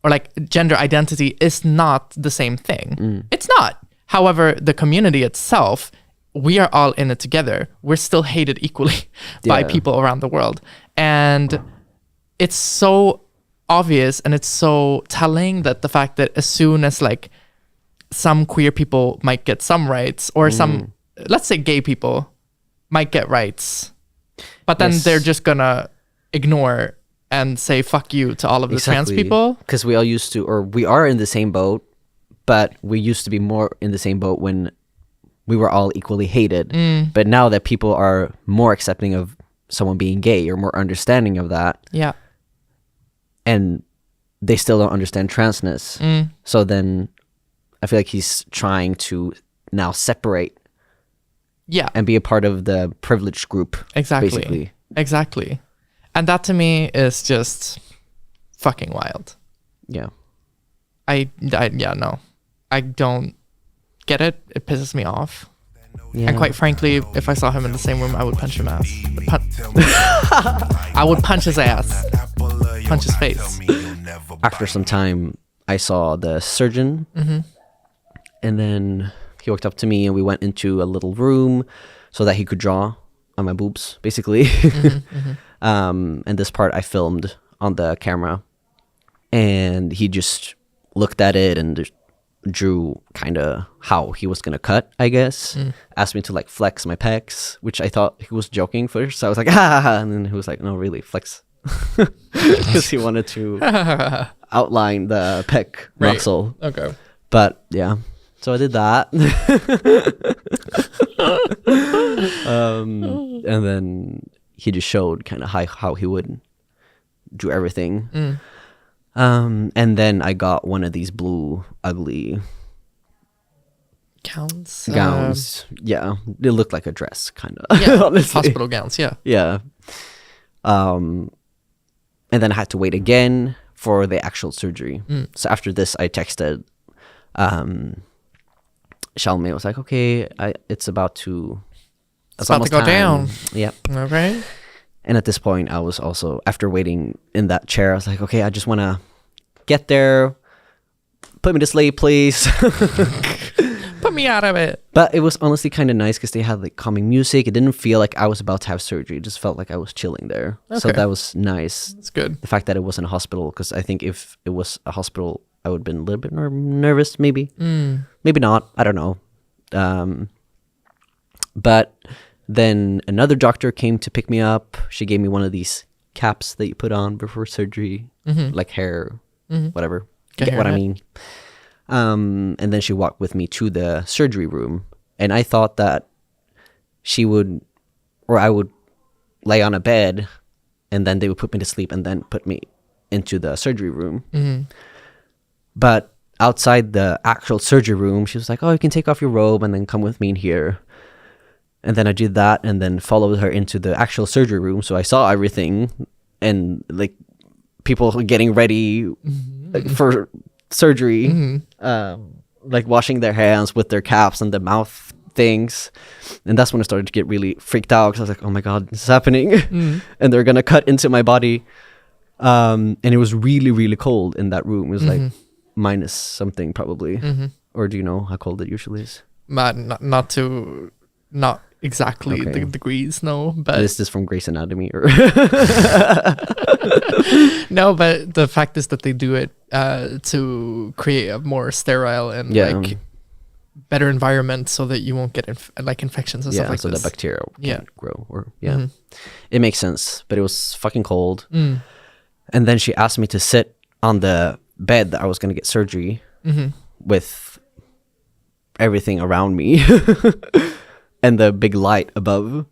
or like gender identity, is not the same thing. It's not. However, the community itself, we are all in it together. We're still hated equally by people around the world. And it's so obvious and it's so telling that the fact that as soon as like some queer people might get some rights, or some, let's say gay people might get rights, but then they're just gonna ignore and say fuck you to all of the trans people. Because we all used to, or we are in the same boat, but we used to be more in the same boat when we were all equally hated. But now that people are more accepting of someone being gay, or more understanding of that, and they still don't understand transness, so then I feel like he's trying to now separate and be a part of the privileged group. Exactly. Basically. Exactly. And that to me is just fucking wild. Yeah. No. I don't get it. It pisses me off. Yeah. And quite frankly, if I saw him in the same room, I would punch him ass. I would punch his ass. Punch his face. After some time, I saw the surgeon. And then he walked up to me and we went into a little room so that he could draw on my boobs, basically. And this part I filmed on the camera. And he just looked at it and just drew kind of how he was going to cut, I guess. Asked me to like flex my pecs, which I thought he was joking first. So I was like, ah, and then he was like, no, really, flex. Because he wanted to outline the pec muscle. Okay. But yeah, so I did that. And then he just showed kind of how he would do everything. And then I got one of these blue ugly gowns. Yeah, they looked like a dress, kind of. Yeah, honestly. hospital gowns. Yeah. Yeah. And then I had to wait again for the actual surgery. So after this, I texted Shalmei. I was like, okay, it's about to... It's about to go down. Yep. Okay. And at this point, I was also, after waiting in that chair, I was like, okay, I just want to get there. Put me to sleep, please. Put me out of it. But it was honestly kind of nice because they had like calming music. It didn't feel like I was about to have surgery. It just felt like I was chilling there. So Okay. that was nice. It's good. The fact that it wasn't a hospital, because I think if it was a hospital, I would have been a little bit more nervous, maybe. Maybe not. I don't know. But then another doctor came to pick me up. She gave me one of these caps that you put on before surgery, like hair, whatever. You get what I mean? And then she walked with me to the surgery room. And I thought that she would, or I would lay on a bed and then they would put me to sleep and then put me into the surgery room. But outside the actual surgery room, she was like, oh, you can take off your robe and then come with me in here. And then I did that and then followed her into the actual surgery room. So I saw everything and like people getting ready for surgery, like washing their hands with their caps and the mouth things. And that's when I started to get really freaked out because I was like, oh my God, this is happening. And they're going to cut into my body. And it was really, really cold in that room. It was like minus something probably. Or do you know how cold it usually is? Not exactly Okay. the degrees, no, but Is this from Grey's Anatomy? Or no, but the fact is that they do it to create a more sterile and like better environment so that you won't get like infections and stuff like so this. the bacteria Yeah. can grow. Or it makes sense, but it was fucking cold. And then she asked me to sit on the bed that I was going to get surgery with everything around me and the big light above.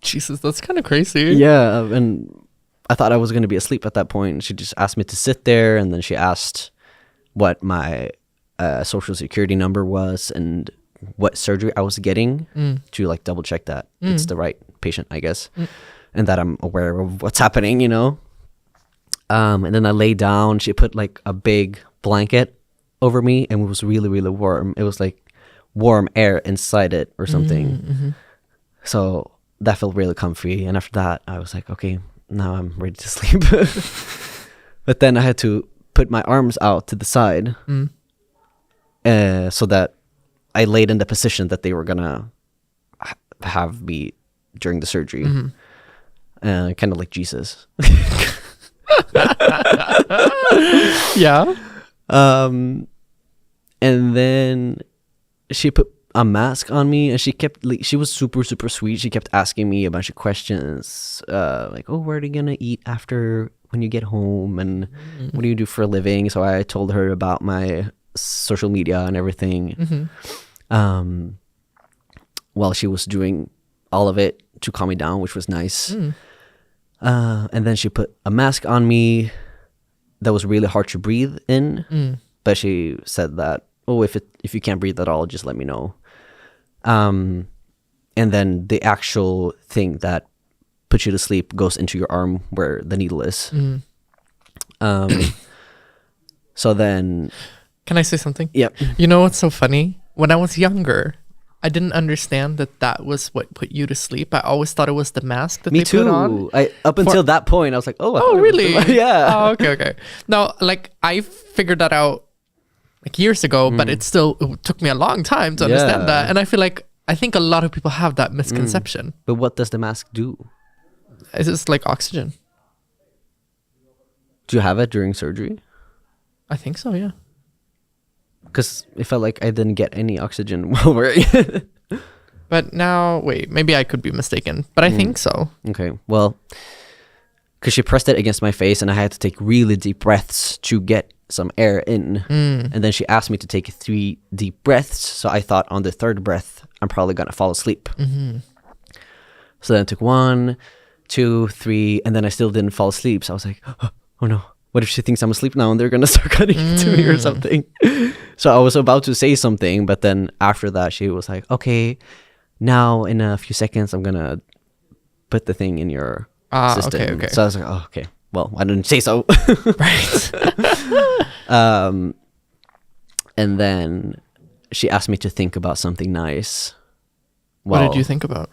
Jesus, that's kind of crazy. Yeah, and I thought I was going to be asleep at that point. She just asked me to sit there, and then she asked what my social security number was and what surgery I was getting to like double check that it's the right patient, I guess, and that I'm aware of what's happening, you know. And then I lay down. She put like a big blanket over me, and it was really, really warm. It was like warm air inside it or something. So that felt really comfy. And after that, I was like, okay, now I'm ready to sleep. But then I had to put my arms out to the side so that I laid in the position that they were gonna have me during the surgery. Kind of like Jesus. Yeah. And then she put a mask on me, and she was super, super sweet. She kept asking me a bunch of questions, like, oh, where are you gonna eat after when you get home, and what do you do for a living? So I told her about my social media and everything. While she was doing all of it to calm me down, which was nice. And then she put a mask on me that was really hard to breathe in, but she said that, oh, if you can't breathe at all, just let me know. And then the actual thing that puts you to sleep goes into your arm where the needle is. So then, Can I say something? yep. You know what's so funny? When I was younger, I didn't understand that was what put you to sleep. I always thought it was the mask that Me they put on. too. Up until that point, I was like, oh, I Oh, thought it was really? the- yeah. Oh, okay. No, like I figured that out like years ago, but it took me a long time to understand Yeah. that. And I think a lot of people have that misconception. But what does the mask do? It's just like oxygen. Do you have it during surgery? I think so, yeah. Because it felt like I didn't get any oxygen while wearing it. But now, wait, maybe I could be mistaken, but I think so. Okay, well, because she pressed it against my face and I had to take really deep breaths to get some air in. And then she asked me to take 3 deep breaths. So I thought on the 3rd breath, I'm probably going to fall asleep. So then I took 1, 2, 3, and then I still didn't fall asleep. So I was like, oh no, what if she thinks I'm asleep now and they're going to start cutting into me or something? So I was about to say something, but then after that, she was like, okay, now in a few seconds, I'm going to put the thing in your system. Okay. So I was like, oh, okay. Well, I didn't say so. Right. And then she asked me to think about something nice. What Well, did you think about?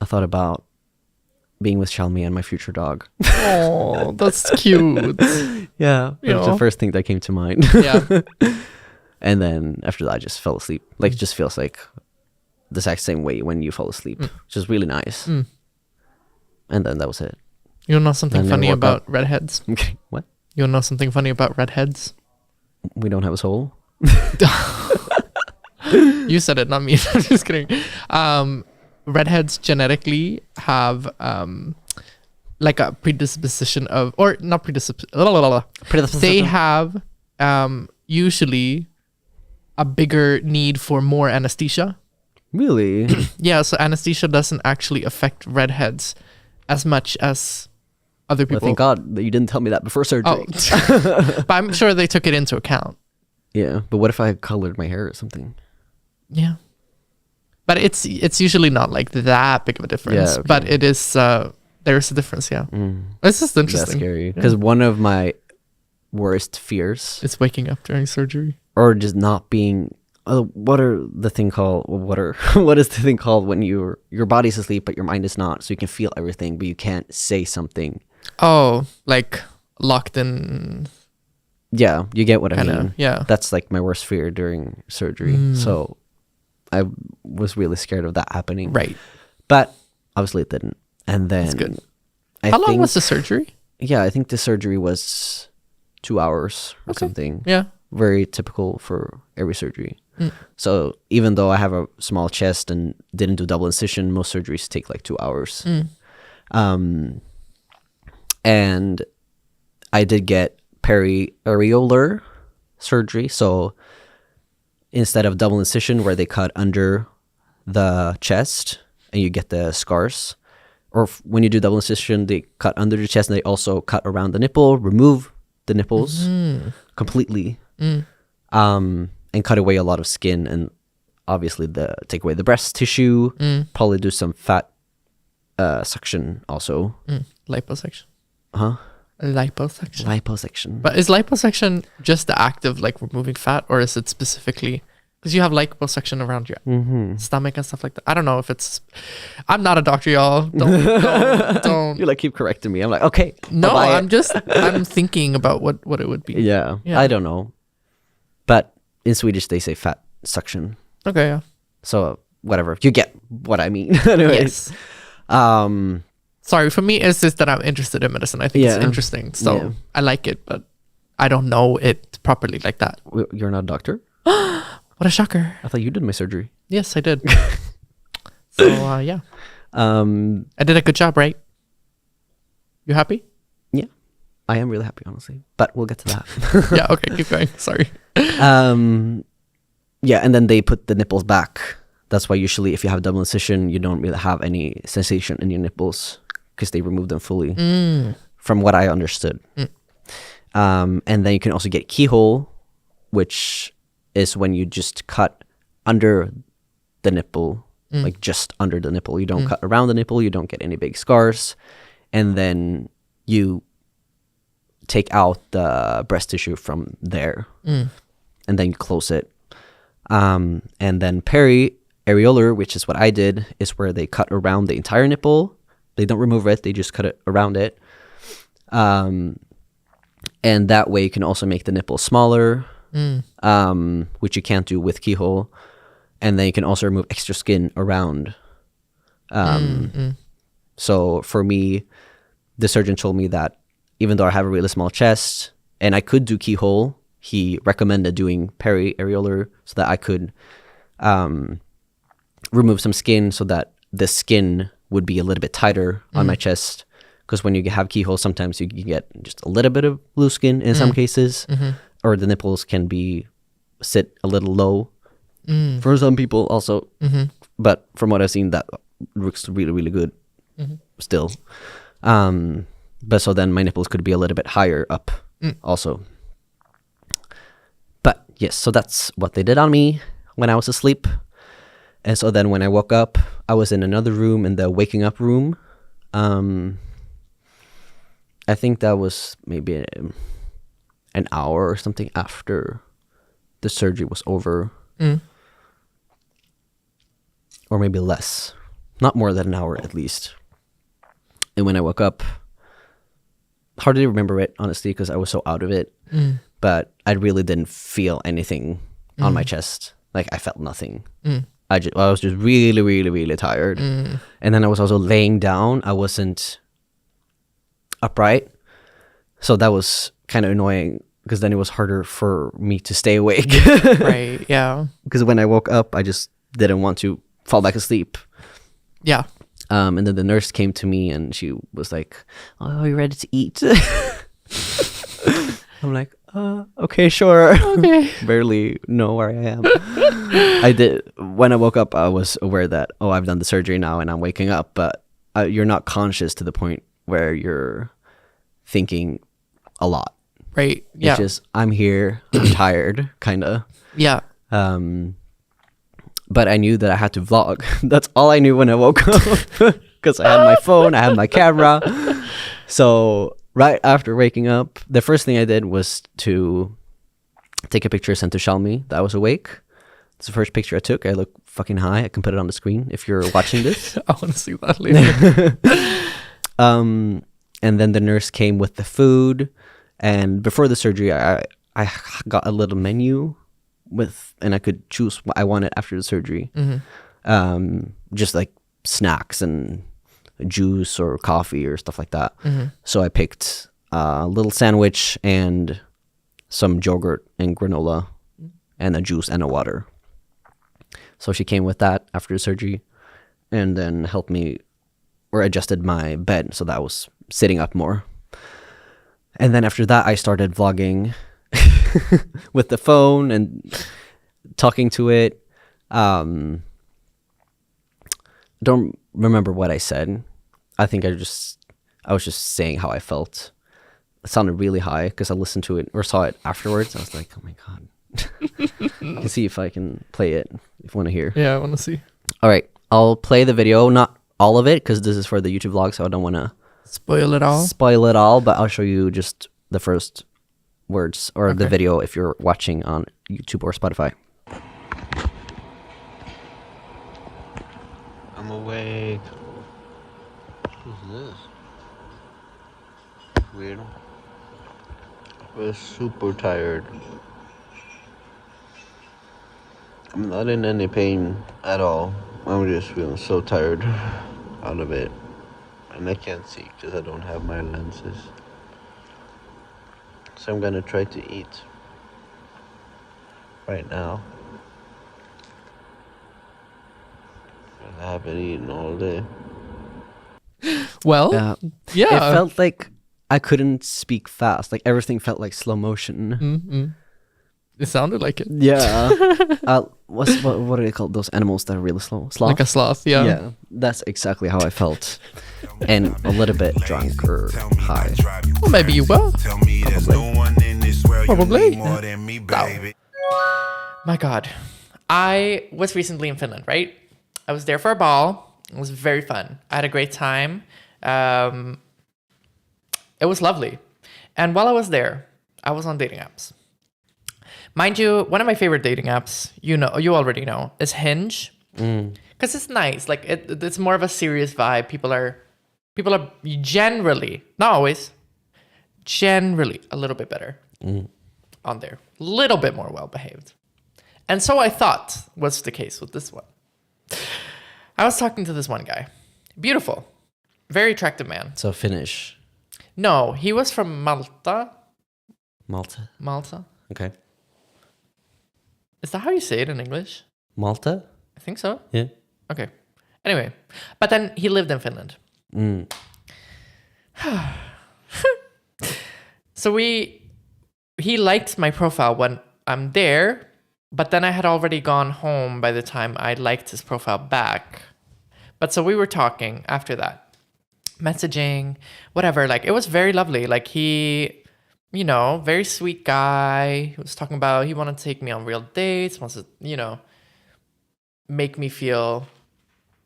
I thought about being with Shalmi and my future dog. Oh, that's cute. Yeah. That was Yeah. the first thing that came to mind. Yeah. And then after that, I just fell asleep. Like, it just feels like the exact same way when you fall asleep, which is really nice. And then that was it. You know something And then funny woke about up. redheads? Okay. What? You know something funny about redheads? We don't have a soul? You said it, not me. I'm just kidding. Redheads genetically have like a predisposition of, or not predisposition. They have usually a bigger need for more anesthesia. Really? Yeah, so anesthesia doesn't actually affect redheads as much as other Well, people. thank God that you didn't tell me that before surgery. Oh, but I'm sure they took it into account. Yeah, but what if I colored my hair or something? Yeah, but it's usually not like that big of a difference. Yeah, okay. But it is. There's a difference. Yeah, it's just That's interesting. scary. Because one of my worst fears, It's waking up during surgery. or just not being. What are the thing called? What is the thing called when your body's asleep but your mind is not? So you can feel everything, but you can't say something. Oh, like locked in. Yeah, you get what I Kinda, mean. yeah. That's like my worst fear during surgery. So I was really scared of that happening. Right. But obviously it didn't. And then That's good. I How long think- was the surgery? Yeah, I think the surgery was 2 hours or something. Yeah. Very typical for every surgery. So even though I have a small chest and didn't do double incision, most surgeries take like 2 hours. And I did get periareolar surgery. So instead of double incision where they cut under the chest and you get the scars, or when you do double incision, they cut under the chest and they also cut around the nipple, remove the nipples completely, and cut away a lot of skin and obviously take away the breast tissue, probably do some fat suction also. Liposuction. Huh? Liposuction. Liposuction. But is liposuction just the act of like removing fat, or is it specifically because you have liposuction around your stomach and stuff like that? I don't know if it's. I'm not a doctor, y'all. Don't. You like keep correcting me. I'm like, okay. No, I'll buy it. I'm thinking about what it would be. Yeah, Yeah. I don't know. But in Swedish, they say fat suction. Okay. Yeah. So whatever. You get what I mean. Anyways. Yes. Sorry, for me, it's just that I'm interested in medicine. I think Yeah. it's interesting. So Yeah. I like it, but I don't know it properly like that. You're not a doctor? What a shocker. I thought you did my surgery. Yes, I did. So, yeah. I did a good job, right? You happy? Yeah. I am really happy, honestly. But we'll get to that. Yeah, okay, keep going. Sorry. Yeah, and then they put the nipples back. That's why usually if you have double incision, you don't really have any sensation in your nipples because they remove them fully, from what I understood. And then you can also get keyhole, which is when you just cut under the nipple like just under the nipple. You don't cut around the nipple. You don't get any big scars. And then you take out the breast tissue from there. And then you close it. And then areolar, which is what I did, is where they cut around the entire nipple. They don't remove it. They just cut it around it. And that way you can also make the nipple smaller, which you can't do with keyhole. And then you can also remove extra skin around. So for me, the surgeon told me that even though I have a really small chest and I could do keyhole, he recommended doing areolar so that I could remove some skin so that the skin would be a little bit tighter on my chest. Because when you have keyhole, sometimes you get just a little bit of loose skin in some cases, or the nipples can sit a little low for some people also. But from what I've seen, that looks really, really good still. But so then my nipples could be a little bit higher up also. But yes, so that's what they did on me when I was asleep. And so then when I woke up, I was in another room, in the waking up room. I think that was maybe an hour or something after the surgery was over. Or maybe less. Not more than an hour at least. And when I woke up, hardly remember it, honestly, because I was so out of it. But I really didn't feel anything on my chest. Like, I felt nothing. I was just really, really, really tired. And then I was also laying down. I wasn't upright. So that was kind of annoying because then it was harder for me to stay awake. Right, yeah. Because when I woke up, I just didn't want to fall back asleep. Yeah. And then the nurse came to me and she was like, "Oh, are you ready to eat?" I'm like, okay, sure. Okay. Barely know where I am. I did. When I woke up, I was aware that, I've done the surgery now and I'm waking up, but you're not conscious to the point where you're thinking a lot. Right. Yeah. It's just, I'm here, I'm tired, kind of. Yeah. But I knew that I had to vlog. That's all I knew when I woke up. Because I had my phone, I had my camera. So right after waking up, the first thing I did was to take a picture sent to Shalmi that I was awake. It's the first picture I took. I look fucking high. I can put it on the screen if you're watching this. I want to see that later. And then the nurse came with the food. And before the surgery, I got a little menu and I could choose what I wanted after the surgery. Just like snacks and juice or coffee or stuff like that. So I picked a little sandwich and some yogurt and granola and a juice and a water. So she came with that after the surgery and then helped me or adjusted my bed so that I was sitting up more. And then after that, I started vlogging with the phone and talking to it. Don't remember what I said. I think I was just saying how I felt. It sounded really high because I listened to it or saw it afterwards. I was like, oh my God. I can see if I can play it if you want to hear. Yeah, I want to see. All right. I'll play the video. Not all of it because this is for the YouTube vlog, so I don't want to spoil it all, but I'll show you just the first words or the video if you're watching on YouTube or Spotify. I'm awake. Who's this? Weird. I was super tired. I'm not in any pain at all. I'm just feeling so tired out of it. And I can't see because I don't have my lenses. So I'm gonna try to eat right now. I haven't eaten all day. Well, yeah. It felt like I couldn't speak fast. Like everything felt like slow motion. It sounded like it. Yeah. What are they called? Those animals that are really slow? Sloth? Like a sloth, yeah. Yeah, that's exactly how I felt. And a little bit drunk or high. Well, maybe you were. Probably. My God. I was recently in Finland, right? I was there for a ball. It was very fun. I had a great time. It was lovely. And while I was there, I was on dating apps. Mind you, one of my favorite dating apps, you already know, is Hinge. Because it's nice. Like it's more of a serious vibe. People are generally, not always, generally a little bit better on there. A little bit more well behaved. And so I thought was the case with this one. I was talking to this one guy. Beautiful. Very attractive man. So Finnish. No, he was from Malta. Malta. Okay. Is that how you say it in English? Malta? I think so. Yeah. Okay. Anyway, but then he lived in Finland. So he liked my profile when I'm there, but then I had already gone home by the time I liked his profile back. But so we were talking after that, messaging, whatever. Like it was very lovely. Like he, very sweet guy. He was talking about he wanted to take me on real dates, wants to, make me feel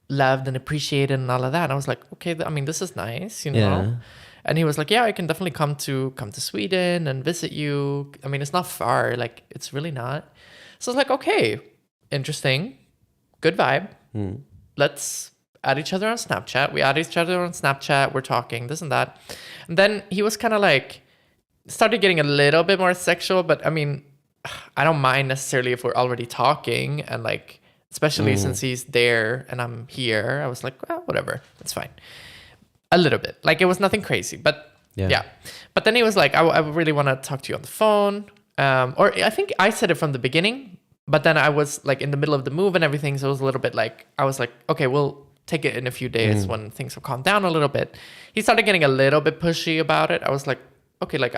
loved and appreciated and all of that. And I was like, okay, this is nice, Yeah. And he was like, yeah, I can definitely come to Sweden and visit you. I mean, it's not far. Like, it's really not. So I was like, okay, interesting. Good vibe. Let's add each other on Snapchat. We add each other on Snapchat. We're talking, this and that. And then he was kind of like, started getting a little bit more sexual. But I mean, I don't mind necessarily if we're already talking. And like, especially since he's there and I'm here, I was like, well, whatever. It's fine. A little bit. Like, it was nothing crazy. But yeah. But then he was like, I really want to talk to you on the phone. Or I think I said it from the beginning. But then I was like in the middle of the move and everything. So it was a little bit like, I was like, okay, we'll take it in a few days when things have calmed down a little bit. He started getting a little bit pushy about it. I was like, okay, like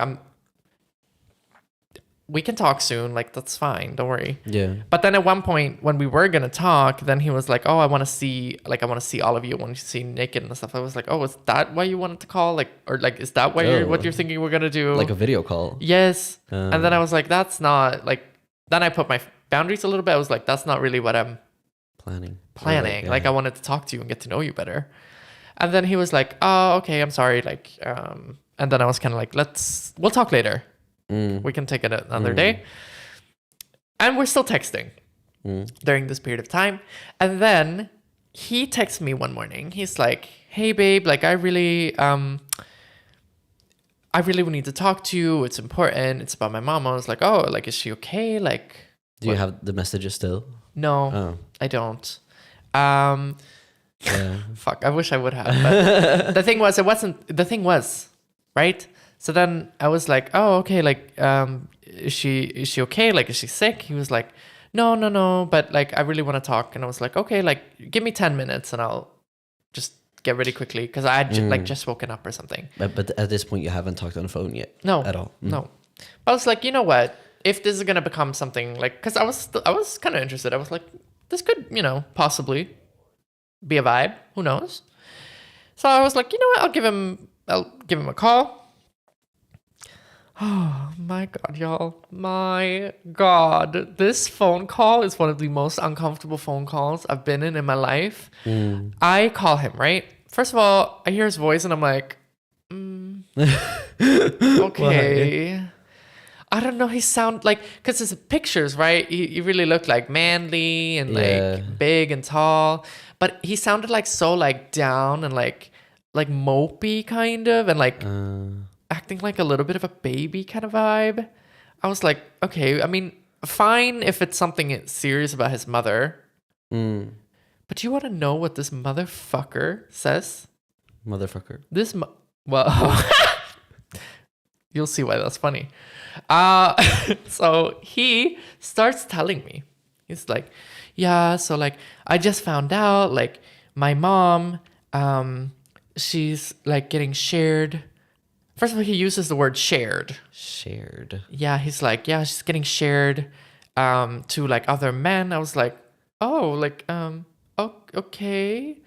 we can talk soon. Like, that's fine. Don't worry. Yeah. But then at one point when we were going to talk, then he was like, oh, I want to see all of you. I want to see naked and stuff. I was like, oh, is that why you wanted to call? Like, or like, is that why what you're thinking we're going to do? Like a video call. Yes. And then I was like, that's not like, then I put my boundaries a little bit. I was like, that's not really what I'm planning. Like, I wanted to talk to you and get to know you better. And then he was like, oh, okay, I'm sorry. Like, and then I was kind of like, we'll talk later. We can take it another day. And we're still texting during this period of time. And then he texts me one morning. He's like, hey, babe, like, I really need to talk to you. It's important. It's about my mom. I was like, oh, like, is she okay? Like, do you have the messages still? No, I don't. Fuck, I wish I would have. But the thing was, right? So then I was like, oh, okay, like, is she okay? Like, is she sick? He was like, no, but like, I really want to talk. And I was like, okay, like, give me 10 minutes and I'll just get ready quickly. Cause I had just woken up or something. But at this point you haven't talked on the phone yet? No. At all? No. But I was like, you know what? If this is going to become something like, cause I was kind of interested. I was like, this could, possibly be a vibe. Who knows? So I was like, you know what? I'll give him a call. Oh my God, y'all. My God. This phone call is one of the most uncomfortable phone calls I've been in my life. I call him, right? First of all, I hear his voice and I'm like, okay. Why? I don't know. He sound like, because his pictures, right? He really looked like manly and like big and tall. But he sounded like so like down and like mopey kind of and like acting like a little bit of a baby kind of vibe. I was like, okay, I mean, fine if it's something serious about his mother. But do you want to know what this motherfucker says? Motherfucker. Well, you'll see why that's funny. So he starts telling me, he's like, yeah, so like, I just found out, like, my mom, she's like getting shared. First of all, he uses the word shared. Shared. Yeah, he's like, yeah, she's getting shared to like other men. I was like, oh, like, okay.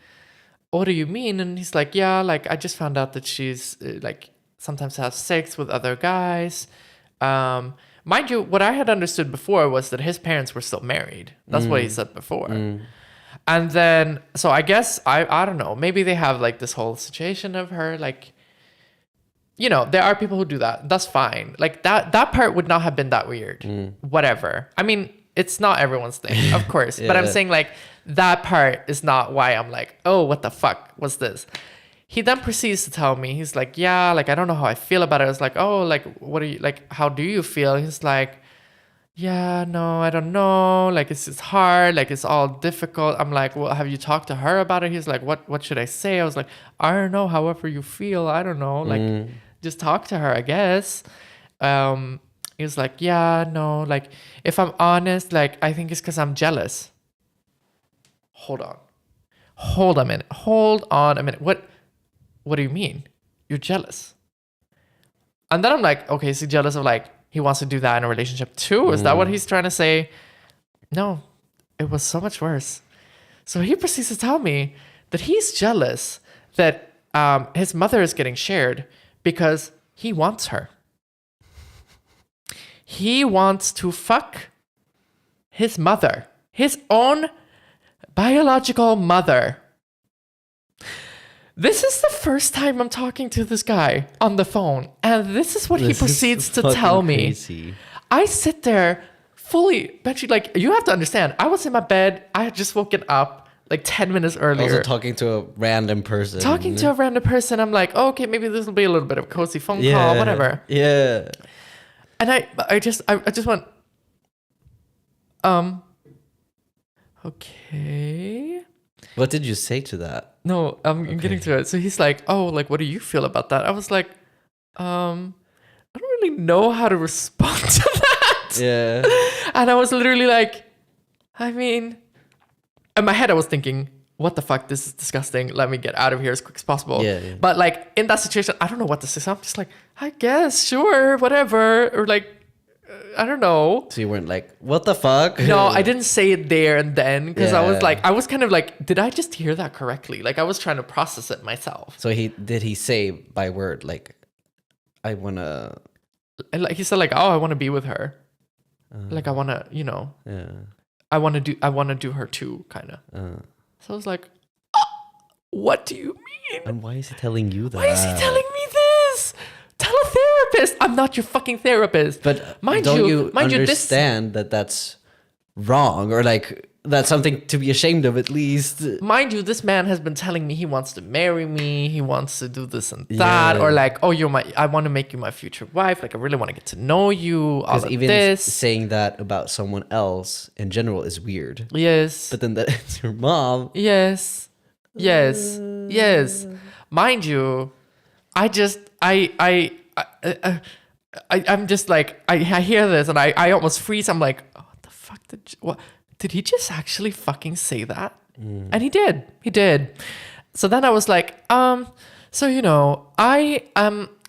What do you mean? And he's like, yeah, like, I just found out that she's like sometimes has sex with other guys. Mind you, what I had understood before was that his parents were still married. That's what he said before. And then, so I guess, I don't know, maybe they have like this whole situation of her, like, you know, there are people who do that. That's fine. Like that part would not have been that weird. Whatever. I mean, it's not everyone's thing, of course. But I'm saying like that part is not why I'm like, oh, what the fuck was this? He then proceeds to tell me, he's like, yeah, like, I don't know how I feel about it. I was like, oh, like, what are you, like, how do you feel? He's like, yeah, no, I don't know. Like, it's hard. Like, it's all difficult. I'm like, well, have you talked to her about it? He's like, what should I say? I was like, I don't know. However you feel, I don't know. Like, just talk to her, I guess. He was like, yeah, no. Like, if I'm honest, like, I think it's because I'm jealous. Hold on a minute. What do you mean? You're jealous? And then I'm like, okay, is he jealous of like, he wants to do that in a relationship too? Is that what he's trying to say? No, it was so much worse. So he proceeds to tell me that he's jealous that his mother is getting shared because he wants her. He wants to fuck his mother, his own biological mother. This is the first time I'm talking to this guy on the phone, and this is what he proceeds to tell me. Crazy. I sit there fully, Betty, like, you have to understand, I was in my bed, I had just woken up like 10 minutes earlier. Also talking to a random person. I'm like, oh, okay, maybe this will be a little bit of a cozy phone call, whatever. Yeah. And I just went, okay. What did you say to that? No, I'm getting to it. So he's like, oh, like, what do you feel about that? I was like, I don't really know how to respond to that. Yeah. And I was literally like, I mean, in my head, I was thinking, what the fuck? This is disgusting. Let me get out of here as quick as possible. Yeah. But like in that situation, I don't know what to say. So I'm just like, I guess, sure, whatever. Or like, I don't know. So you weren't like, what the fuck? No, I didn't say it there and then because I was kind of like, did I just hear that correctly? Like I was trying to process it myself. So did he say by word like, I wanna? And like he said, like, oh, I want to be with her. Like I want to, you know. Yeah. I want to do her too, kind of. So I was like, oh, what do you mean? And why is he telling you that? Why is he telling me this? Tell a therapist. I'm not your fucking therapist. But mind don't you understand that that's wrong or like that's something to be ashamed of at least? Mind you, this man has been telling me he wants to marry me. He wants to do this and that, or like, oh, I want to make you my future wife. Like, I really want to get to know you. All of even this. saying that about someone else in general is weird. Yes. But then that's your mom. Yes. Mind you, I'm just like, I hear this and I almost freeze. I'm like, oh, what the fuck did he just actually fucking say that? And he did. So then I was like, so you know, I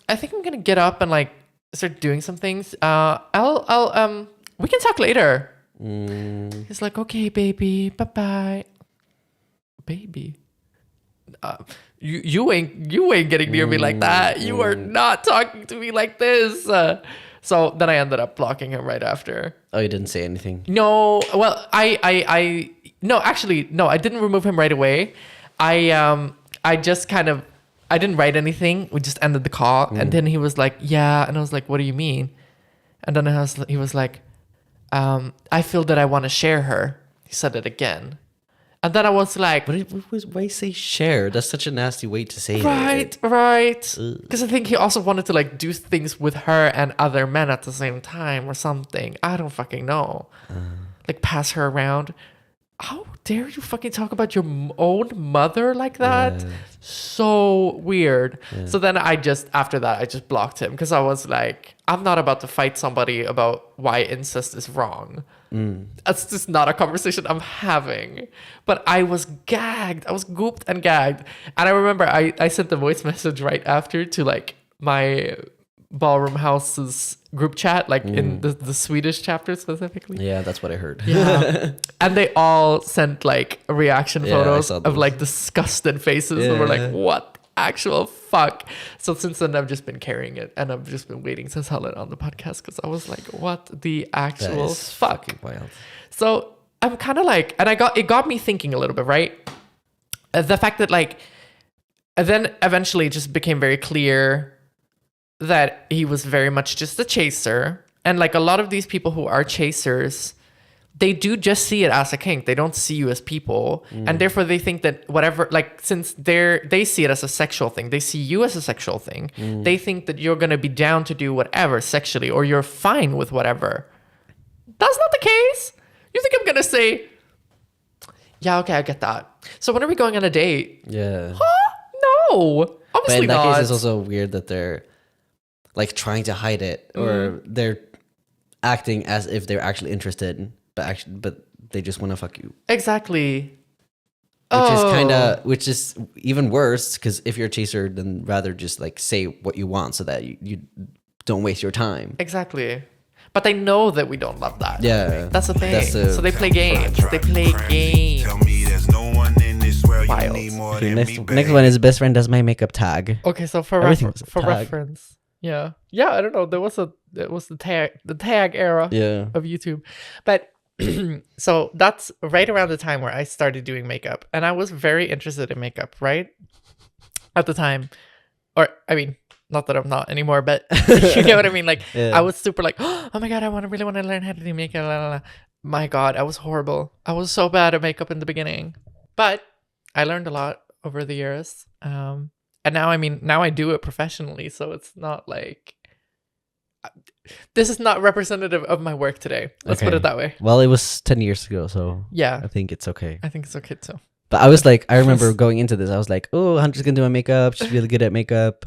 think I'm gonna get up and like start doing some things. I'll we can talk later. He's like, okay, baby, bye, baby. You ain't getting near me like that. You are not talking to me like this. So then I ended up blocking him right after. Oh, you didn't say anything? No. Well, no, actually, no, I didn't remove him right away. I just kind of, I didn't write anything. We just ended the call. And then he was like, yeah. And I was like, what do you mean? And then he was like, I feel that I want to share her. He said it again. And then I was like, why say share? That's such a nasty way to say it. Right. Because I think he also wanted to like do things with her and other men at the same time or something. I don't fucking know. Like pass her around. How dare you fucking talk about your own mother like that? Yeah. So weird. Yeah. So then after that, I just blocked him because I was like, I'm not about to fight somebody about why incest is wrong. That's just not a conversation I'm having. But I was gagged. I was gooped and gagged. And I remember I sent the voice message right after to like my Ballroom House's group chat, like in the Swedish chapter specifically. Yeah, that's what I heard. Yeah. And they all sent like reaction photos of like disgusted faces and were like, what actual fuck? So since then I've just been carrying it and I've just been waiting to tell it on the podcast because I was like, what the actual fuck? Wild. So I'm kind of like, and it got me thinking a little bit, right? The fact that like, and then eventually it just became very clear that he was very much just a chaser. And like a lot of these people who are chasers, they do just see it as a kink. They don't see you as people. And therefore they think that whatever, like, since they see it as a sexual thing, they see you as a sexual thing. They think that you're going to be down to do whatever sexually, or you're fine with whatever. That's not the case. You think I'm going to say, yeah, okay, I get that. So when are we going on a date? Yeah. Huh? No. But Obviously in that not. case, it's also weird that they're like trying to hide it, or they're acting as if they're actually interested, but they just want to fuck you. Exactly. Which is even worse, because if you're a chaser, then rather just like say what you want so that you don't waste your time. Exactly. But they know that we don't love that. Yeah. That's the thing. That's so they play games. They play games. Tell me there's no one in this world you Wild. need more Okay, than next me, next babe. one is best friend does my makeup tag. Okay, so for Everything was a tag. reference. Yeah. Yeah, I don't know. It was the tag era Yeah. of YouTube. But so that's right around the time where I started doing makeup, and I was very interested in makeup, right? At the time. Or I mean, not that I'm not anymore, but you get what I mean? Like Yeah. I was super like, oh my god, I really want to learn how to do makeup. La, la, la. My god, I was horrible. I was so bad at makeup in the beginning. But I learned a lot over the years. And now I do it professionally, so it's not like this is not representative of my work today. Let's put Okay. it that way. Well, it was 10 years ago, so Yeah, I think it's okay. I think it's okay too. But I was like, I remember going into this, I was like, oh, Hunter's gonna do my makeup. She's really good at makeup.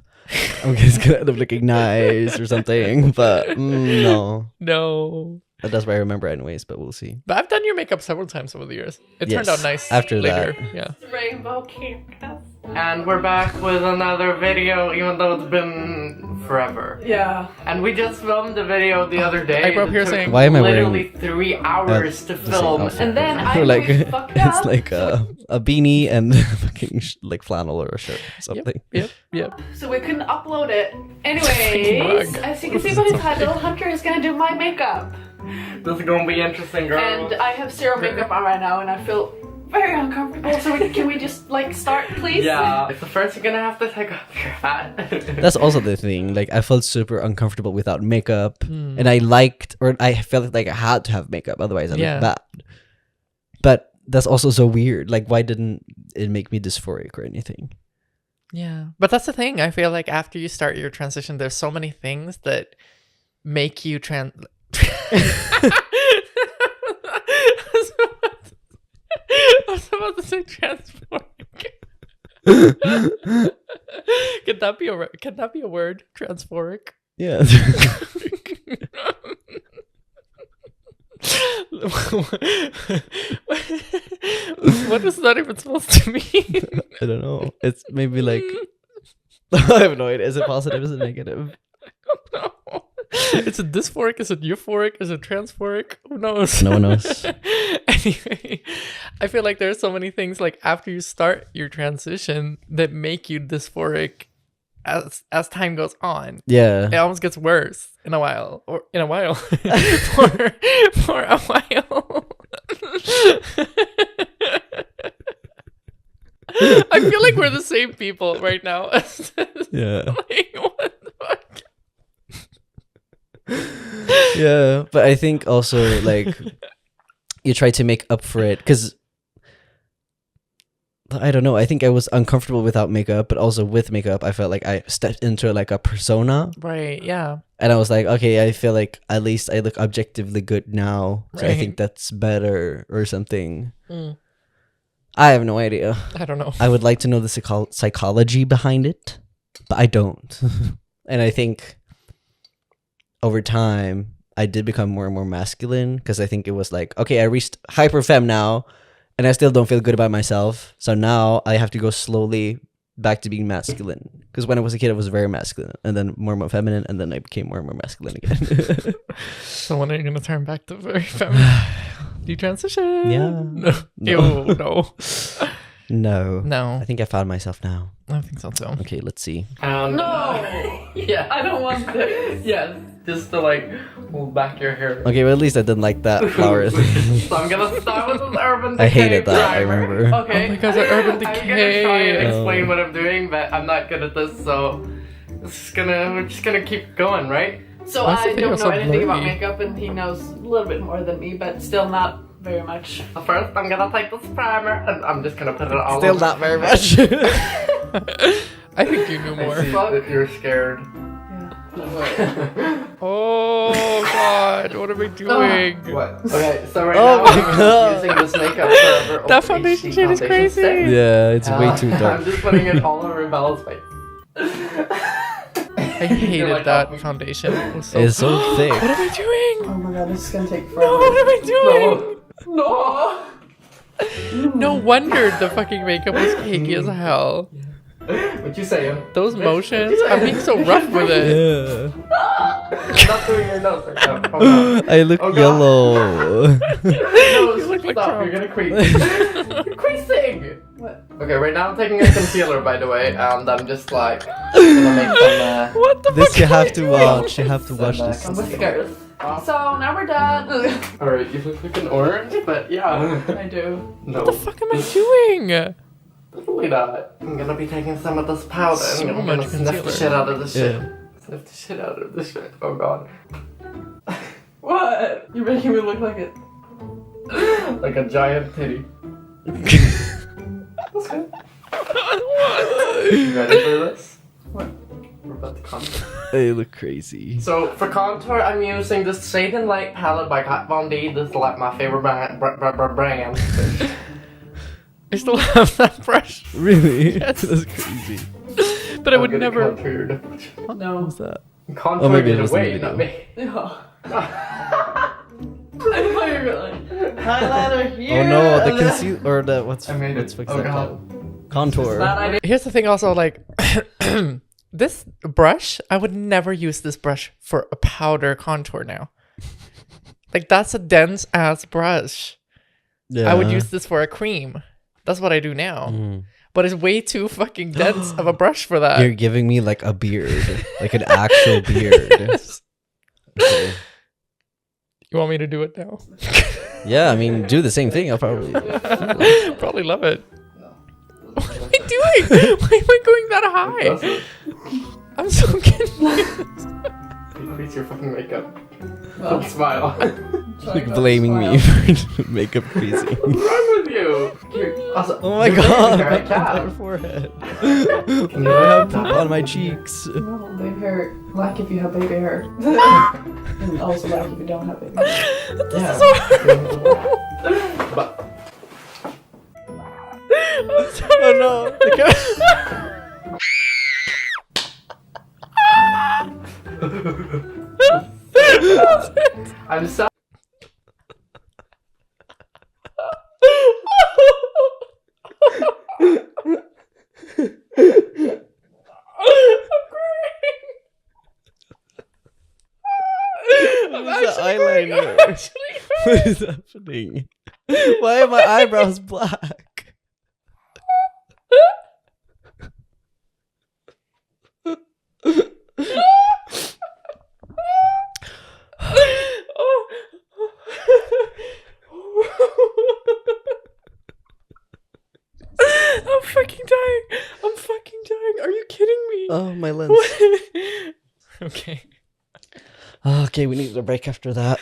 I'm just gonna end up looking nice or something. But no. No. That's what I remember anyways, but we'll see. But I've done your makeup several times over the years. It turned Yes, out nice after later. that. Yeah. Rainbow cactus. And we're back with another video, even though it's been forever. Yeah. And we just filmed the video the other day. Eyebrow It piercing. took Why am I literally wearing 3 hours to the same film. outfit? And then I like always fucked it's up. like a beanie and fucking like flannel or a shirt or something. Yep. So we couldn't upload it. Anyways, Mug. as you can see by the title, Hunter is gonna do my makeup. This is gonna be interesting, girl. And I have zero makeup on right now and I feel very uncomfortable. So can we just like start, please? Yeah. So first you're gonna have to take off your hat. That's also the thing. Like I felt super uncomfortable without makeup, Hmm. and I felt like I had to have makeup, otherwise I Yeah. looked bad. But that's also so weird. Like, why didn't it make me dysphoric or anything? Yeah. But that's the thing. I feel like after you start your transition, there's so many things that make you I was about to say transform. Can that be a word? Transphoric. Yeah. What is that even supposed to mean? I don't know. It's maybe like I have no idea. Is it positive? Is it negative? No. Is it dysphoric? Is it euphoric? Is it transphoric? Who knows? No one knows. Anyway, I feel like there are so many things like after you start your transition that make you dysphoric as time goes on. Yeah. It almost gets worse for a while. for a while. I feel like we're the same people right now. Yeah. Like, what the fuck? Yeah, but I think also like you try to make up for it because I don't know. I think I was uncomfortable without makeup, but also with makeup, I felt like I stepped into like a persona, Right, yeah. and I was like, okay, I feel like at least I look objectively good now, so I Right. think that's better or something. Mm, I have no idea. I don't know. I would like to know the psychology behind it, but I don't. And I think over time, I did become more and more masculine because I think it was like, okay, I reached hyper femme now, and I still don't feel good about myself. So now I have to go slowly back to being masculine. Because when I was a kid, I was very masculine, and then more and more feminine, and then I became more and more masculine again. So when are you gonna turn back to very feminine? Do you transition? Yeah. No. No. Ew, no. No. No. I think I found myself now. I think so too. Okay, let's see. No! Yeah. I don't want this. Yes. just to like hold back your hair. Okay, well at least I didn't like that flower thing. So I'm gonna start with this Urban Decay I hated that, I primer. remember. Okay. Oh my God, Urban I'm Decay. gonna try and Oh. explain what I'm doing, but I'm not good at this, so we're just gonna keep going, right? So Why is the I video don't so know anything about blurry? makeup, and he knows a little bit more than me, but still not very much. So first, I'm gonna take this primer, and I'm just gonna put it all Still over. not very much. I think you knew I more. see that you're scared. Oh god, what am I doing? What? Okay, so right Oh now my I'm God. using this makeup forever. That foundation shade is crazy. Yeah, it's way too I'm dark. just putting it all over Bella's face. I hated like, that oh. foundation. It was so... It's so thick. What am I doing? Oh my god, this is gonna take No, forever. what am I doing? No! No wonder the fucking makeup was cakey as hell. What you saying? Those motions, I'm being so rough with it. Yeah. Not doing your nose right now. Oh, I look Oh, God. yellow. no, look like stop, Trump. you're gonna crease. You're creasing! What? Okay, right now I'm taking a concealer, by the way, and I'm just like gonna make some What the This fuck you am have I to doing? watch. You have to watch some this. whiskers. So now we're done. Alright, you look like an orange, but yeah. I do. No. What the fuck am I doing? Definitely not. I'm gonna be taking some of this powder So and I'm much gonna sniff the concealer. shit out of this shit. Yeah. Sniff the shit out of this shit. Oh god. What? You're making me look like it. Like a giant titty. That's good. You ready for this? What? We're about to contour. They look crazy. So for contour, I'm using this Shade and Light palette by Kat Von D. This is like my favorite brand. I still have that brush, Really? Yes. That's crazy. but I I'm would gonna never. contour your nipples. No. What's that? Contour Oh, maybe it it was in the away, video. not me. Yeah. I thought you were going. Highlighter here. Oh no, the conceal or the what's I made what's it. fix Oh that god. called? Contour. That I did. Here's the thing, also, like, this brush, I would never use this brush for a powder contour now. Like, that's a dense ass brush. Yeah. I would use this for a cream. That's what I do now. Mm. But it's way too fucking dense of a brush for that. You're giving me like a beard, like an actual beard. Okay. You want me to do it now? Yeah, I mean, do the same thing. I'll probably. Probably love it. What am I doing? Why am I going that Does high? it? I'm so confused. Increase your fucking makeup. Don't smile. Like blaming me for makeup creasing. What's wrong with you? Also, Oh my you're god, making my her a cat. entire forehead. Can you I have stop? poop on my cheeks. No, baby hair. Black if you have baby hair. And also black if you don't have baby hair. Yeah. But Oh no. The I'm sorry. What is the eyeliner? What is happening? Why are my eyebrows black? I'm fucking dying. I'm fucking dying. Are you kidding me? Oh, my lens. Okay. Okay, we need a break after that.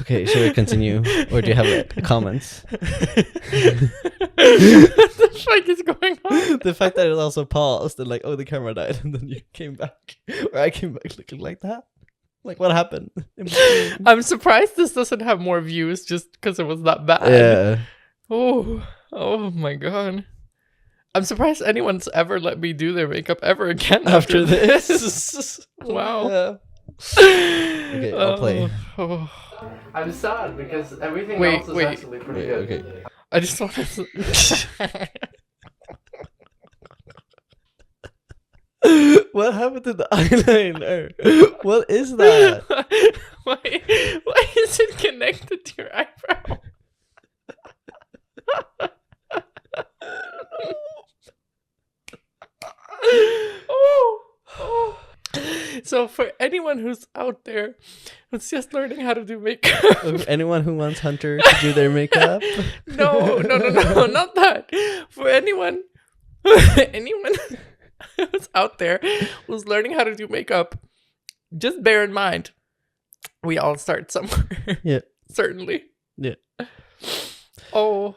Okay, should we continue? Or do you have comments? What the fuck is going on? The fact that it also paused and like, oh, the camera died, and then you came back. Or I came back looking like that. Like, what happened? In between? I'm surprised this doesn't have more views just because it was that bad. Yeah. Oh my god. I'm surprised anyone's ever let me do their makeup ever again After after this. Wow. Yeah. Okay, I'll play. Oh. I'm sad because everything Wait, else is wait. actually pretty Wait, good. okay. I just want to. What happened to the eyeliner? What is that? Why is it connected to your eyebrow? So for anyone who's out there who's just learning how to do makeup, Anyone who wants Hunter to do their makeup. no, not that. For anyone who's out there who's learning how to do makeup, just bear in mind, we all start somewhere. Yeah. Certainly. Yeah. Oh.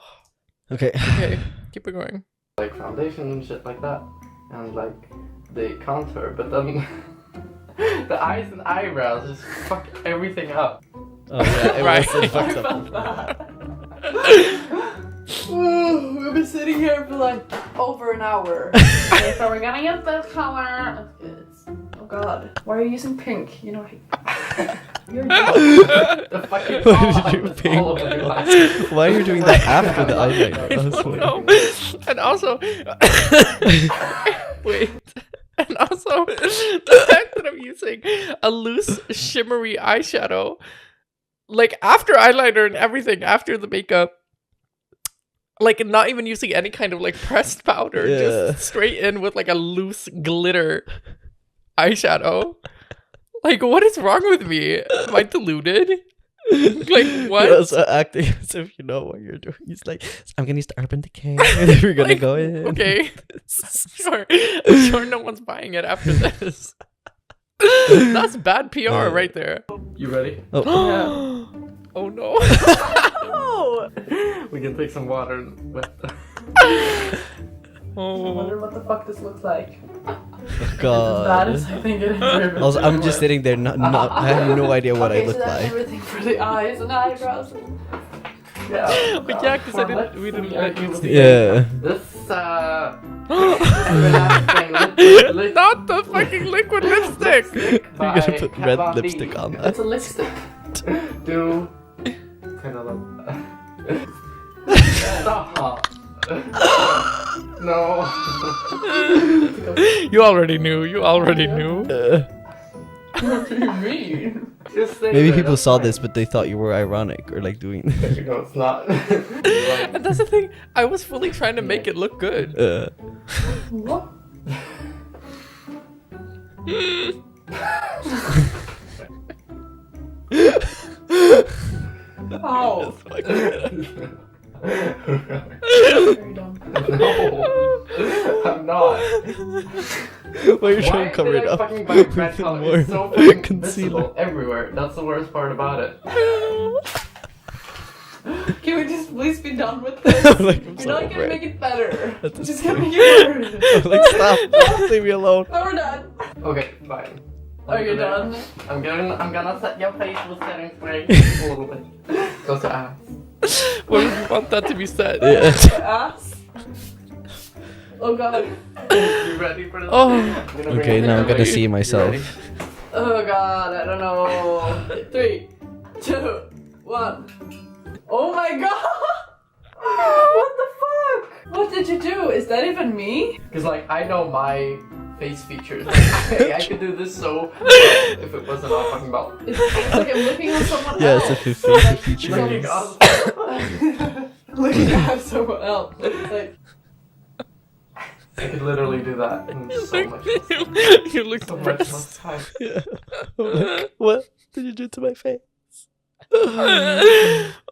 Okay. Okay. Keep it going. Like foundation and shit like that, and like the contour, but then the eyes and eyebrows just fuck everything up. Oh yeah, it Right. was fucked up. We've been sitting here for like over an hour. Okay, so we're gonna get this color. Oh god. Why are you using pink? You know, you're The fucking Why did you is pink? all over your eyes. Why are you doing that after the eyeliner? I don't know. And also, wait. And also, the fact that I'm using a loose, shimmery eyeshadow, like after eyeliner and everything, after the makeup, like not even using any kind of like pressed powder, Yeah. just straight in with like a loose glitter eyeshadow. Like, what is wrong with me? Am I deluded? Like, what? You're also acting as if you know what you're doing. He's like, I'm gonna use the Urban Decay. We're gonna Like, go in. Okay. Sure. I'm sure no one's buying it after this. That's bad PR right there. You ready? Oh. Oh no. We can take some water and wet the... I Oh. wonder what the fuck this looks like. That God. is, I think it is. Also, I'm just sitting there, not. I have no idea what Okay, I look so that's like. everything for the eyes and eyebrows. Yeah, because I didn't. We didn't let you see. Yeah. This everlasting liquid, not the fucking liquid lipstick. You're gonna put red lipstick on that. It's a lipstick. Do kind of stop. No. You already knew. You already knew. What do you mean? Just stay Maybe there, people that's saw fine. this, but they thought you were ironic or like doing. No, it's not. And that's the thing. I was fully trying to make it look good. What? How? Very dumb. No, I'm not. Why are you trying to cover did it I up fucking buy red with color? more It's so fucking concealer? visible everywhere. That's the worst part about it. Can we just please be done with this? Like, I'm You're so not over gonna it. make it better. That's a Just gonna make it worse. Like, stop! Leave me alone. Oh, we're done. Okay, fine. Are you done? I'm gonna set your face with setting spray a little bit. Go to ass. Where would you want that to be set? Yeah. Ass? Oh god. You ready for this? Oh. I'm gonna bring Okay, it now I'm down. gonna see You myself. ready? Oh god, I don't know. 3, 2, 1. Oh my god! What the fuck? What did you do? Is that even me? Cause like I know my face features. Like, hey, I could do this so well if it wasn't all fucking about. It's like I'm looking at someone Yeah, else. it's a facial feature. Looking up. Looking at someone else. It's like, I could literally do that in so much less, You look so much depressed. less time. Yeah. I'm like, what did you do to my face?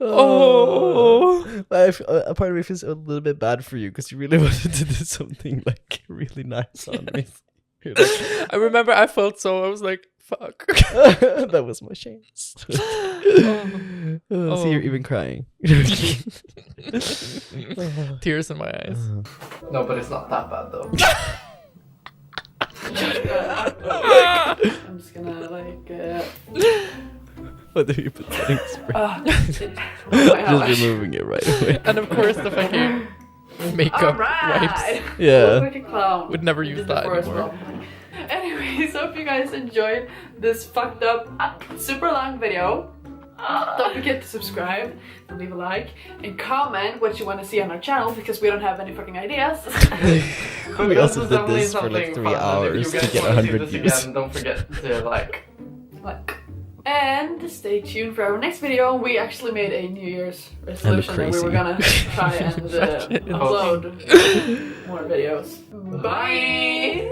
Oh. A part of me feels a little bit bad for you because you really wanted to do something like really nice on me. You're like, I remember I felt so. I was like, fuck. that was my chance. See, you're even crying. Tears in my eyes. No, but it's not that bad though. I'm just gonna like, What do you put setting spray? oh my Just gosh. removing it right away. And of course the fucking makeup Alright! wipes. Yeah. Like a clown. Would never You use did the that first anymore. one. Anyways, hope you guys enjoyed this fucked up, super long video. Don't forget to subscribe and leave a like and comment what you want to see on our channel because we don't have any fucking ideas. We This also is did definitely this for like something 3 fun, and if hours you to guys get wanna see 100 this views. again, don't forget to like. And stay tuned for our next video. We actually made a New Year's resolution that we were crazy. gonna try and upload more videos. Bye!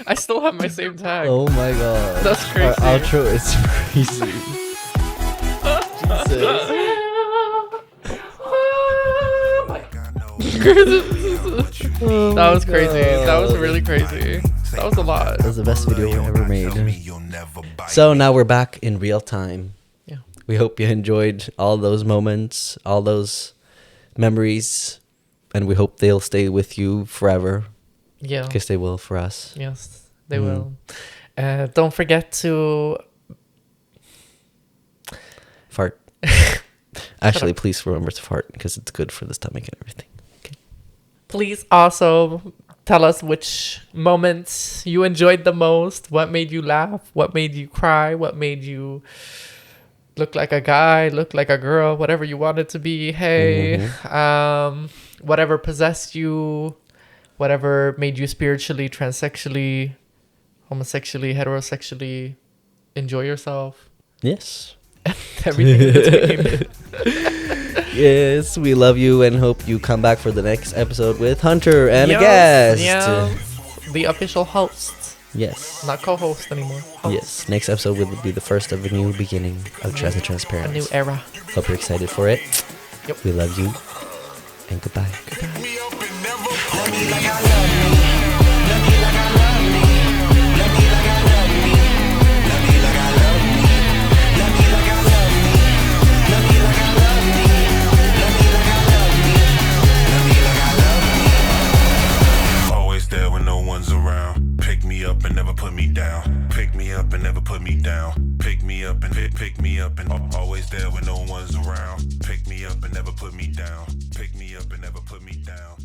I still have my same tag. Oh my god. That's Our crazy. outro is crazy. Jesus. That was crazy. That was really crazy. That was a lot. That was the best video we ever made. So now we're back in real time. Yeah. We hope you enjoyed all those moments, all those memories, and we hope they'll stay with you forever. Yeah. Because they will for us. Yes, they will. Don't forget to Fart. Actually, please remember to fart because it's good for the stomach and everything. Okay. please also tell us which moments you enjoyed the most. What made you laugh? What made you cry? What made you look like a guy, look like a girl, whatever you wanted to be. Hey, whatever possessed you, whatever made you spiritually, transsexually, homosexually, heterosexually enjoy yourself. Yes. Everything in between. Yes, we love you and hope you come back for the next episode with Hunter and a Yes, guest. yes. The official host. Yes. Not co-host anymore. Host. Yes. Next episode will be the first of a new beginning of Trans and A Transparent. new era. Hope you're excited for it. Yep. We love you. And goodbye. Always there when no one's around. Pick me up and never put me down. Pick me up and never put me down. Pick me up and pick me up and always there when no one's around. Pick me up and never put me down. Pick me up and never put me down.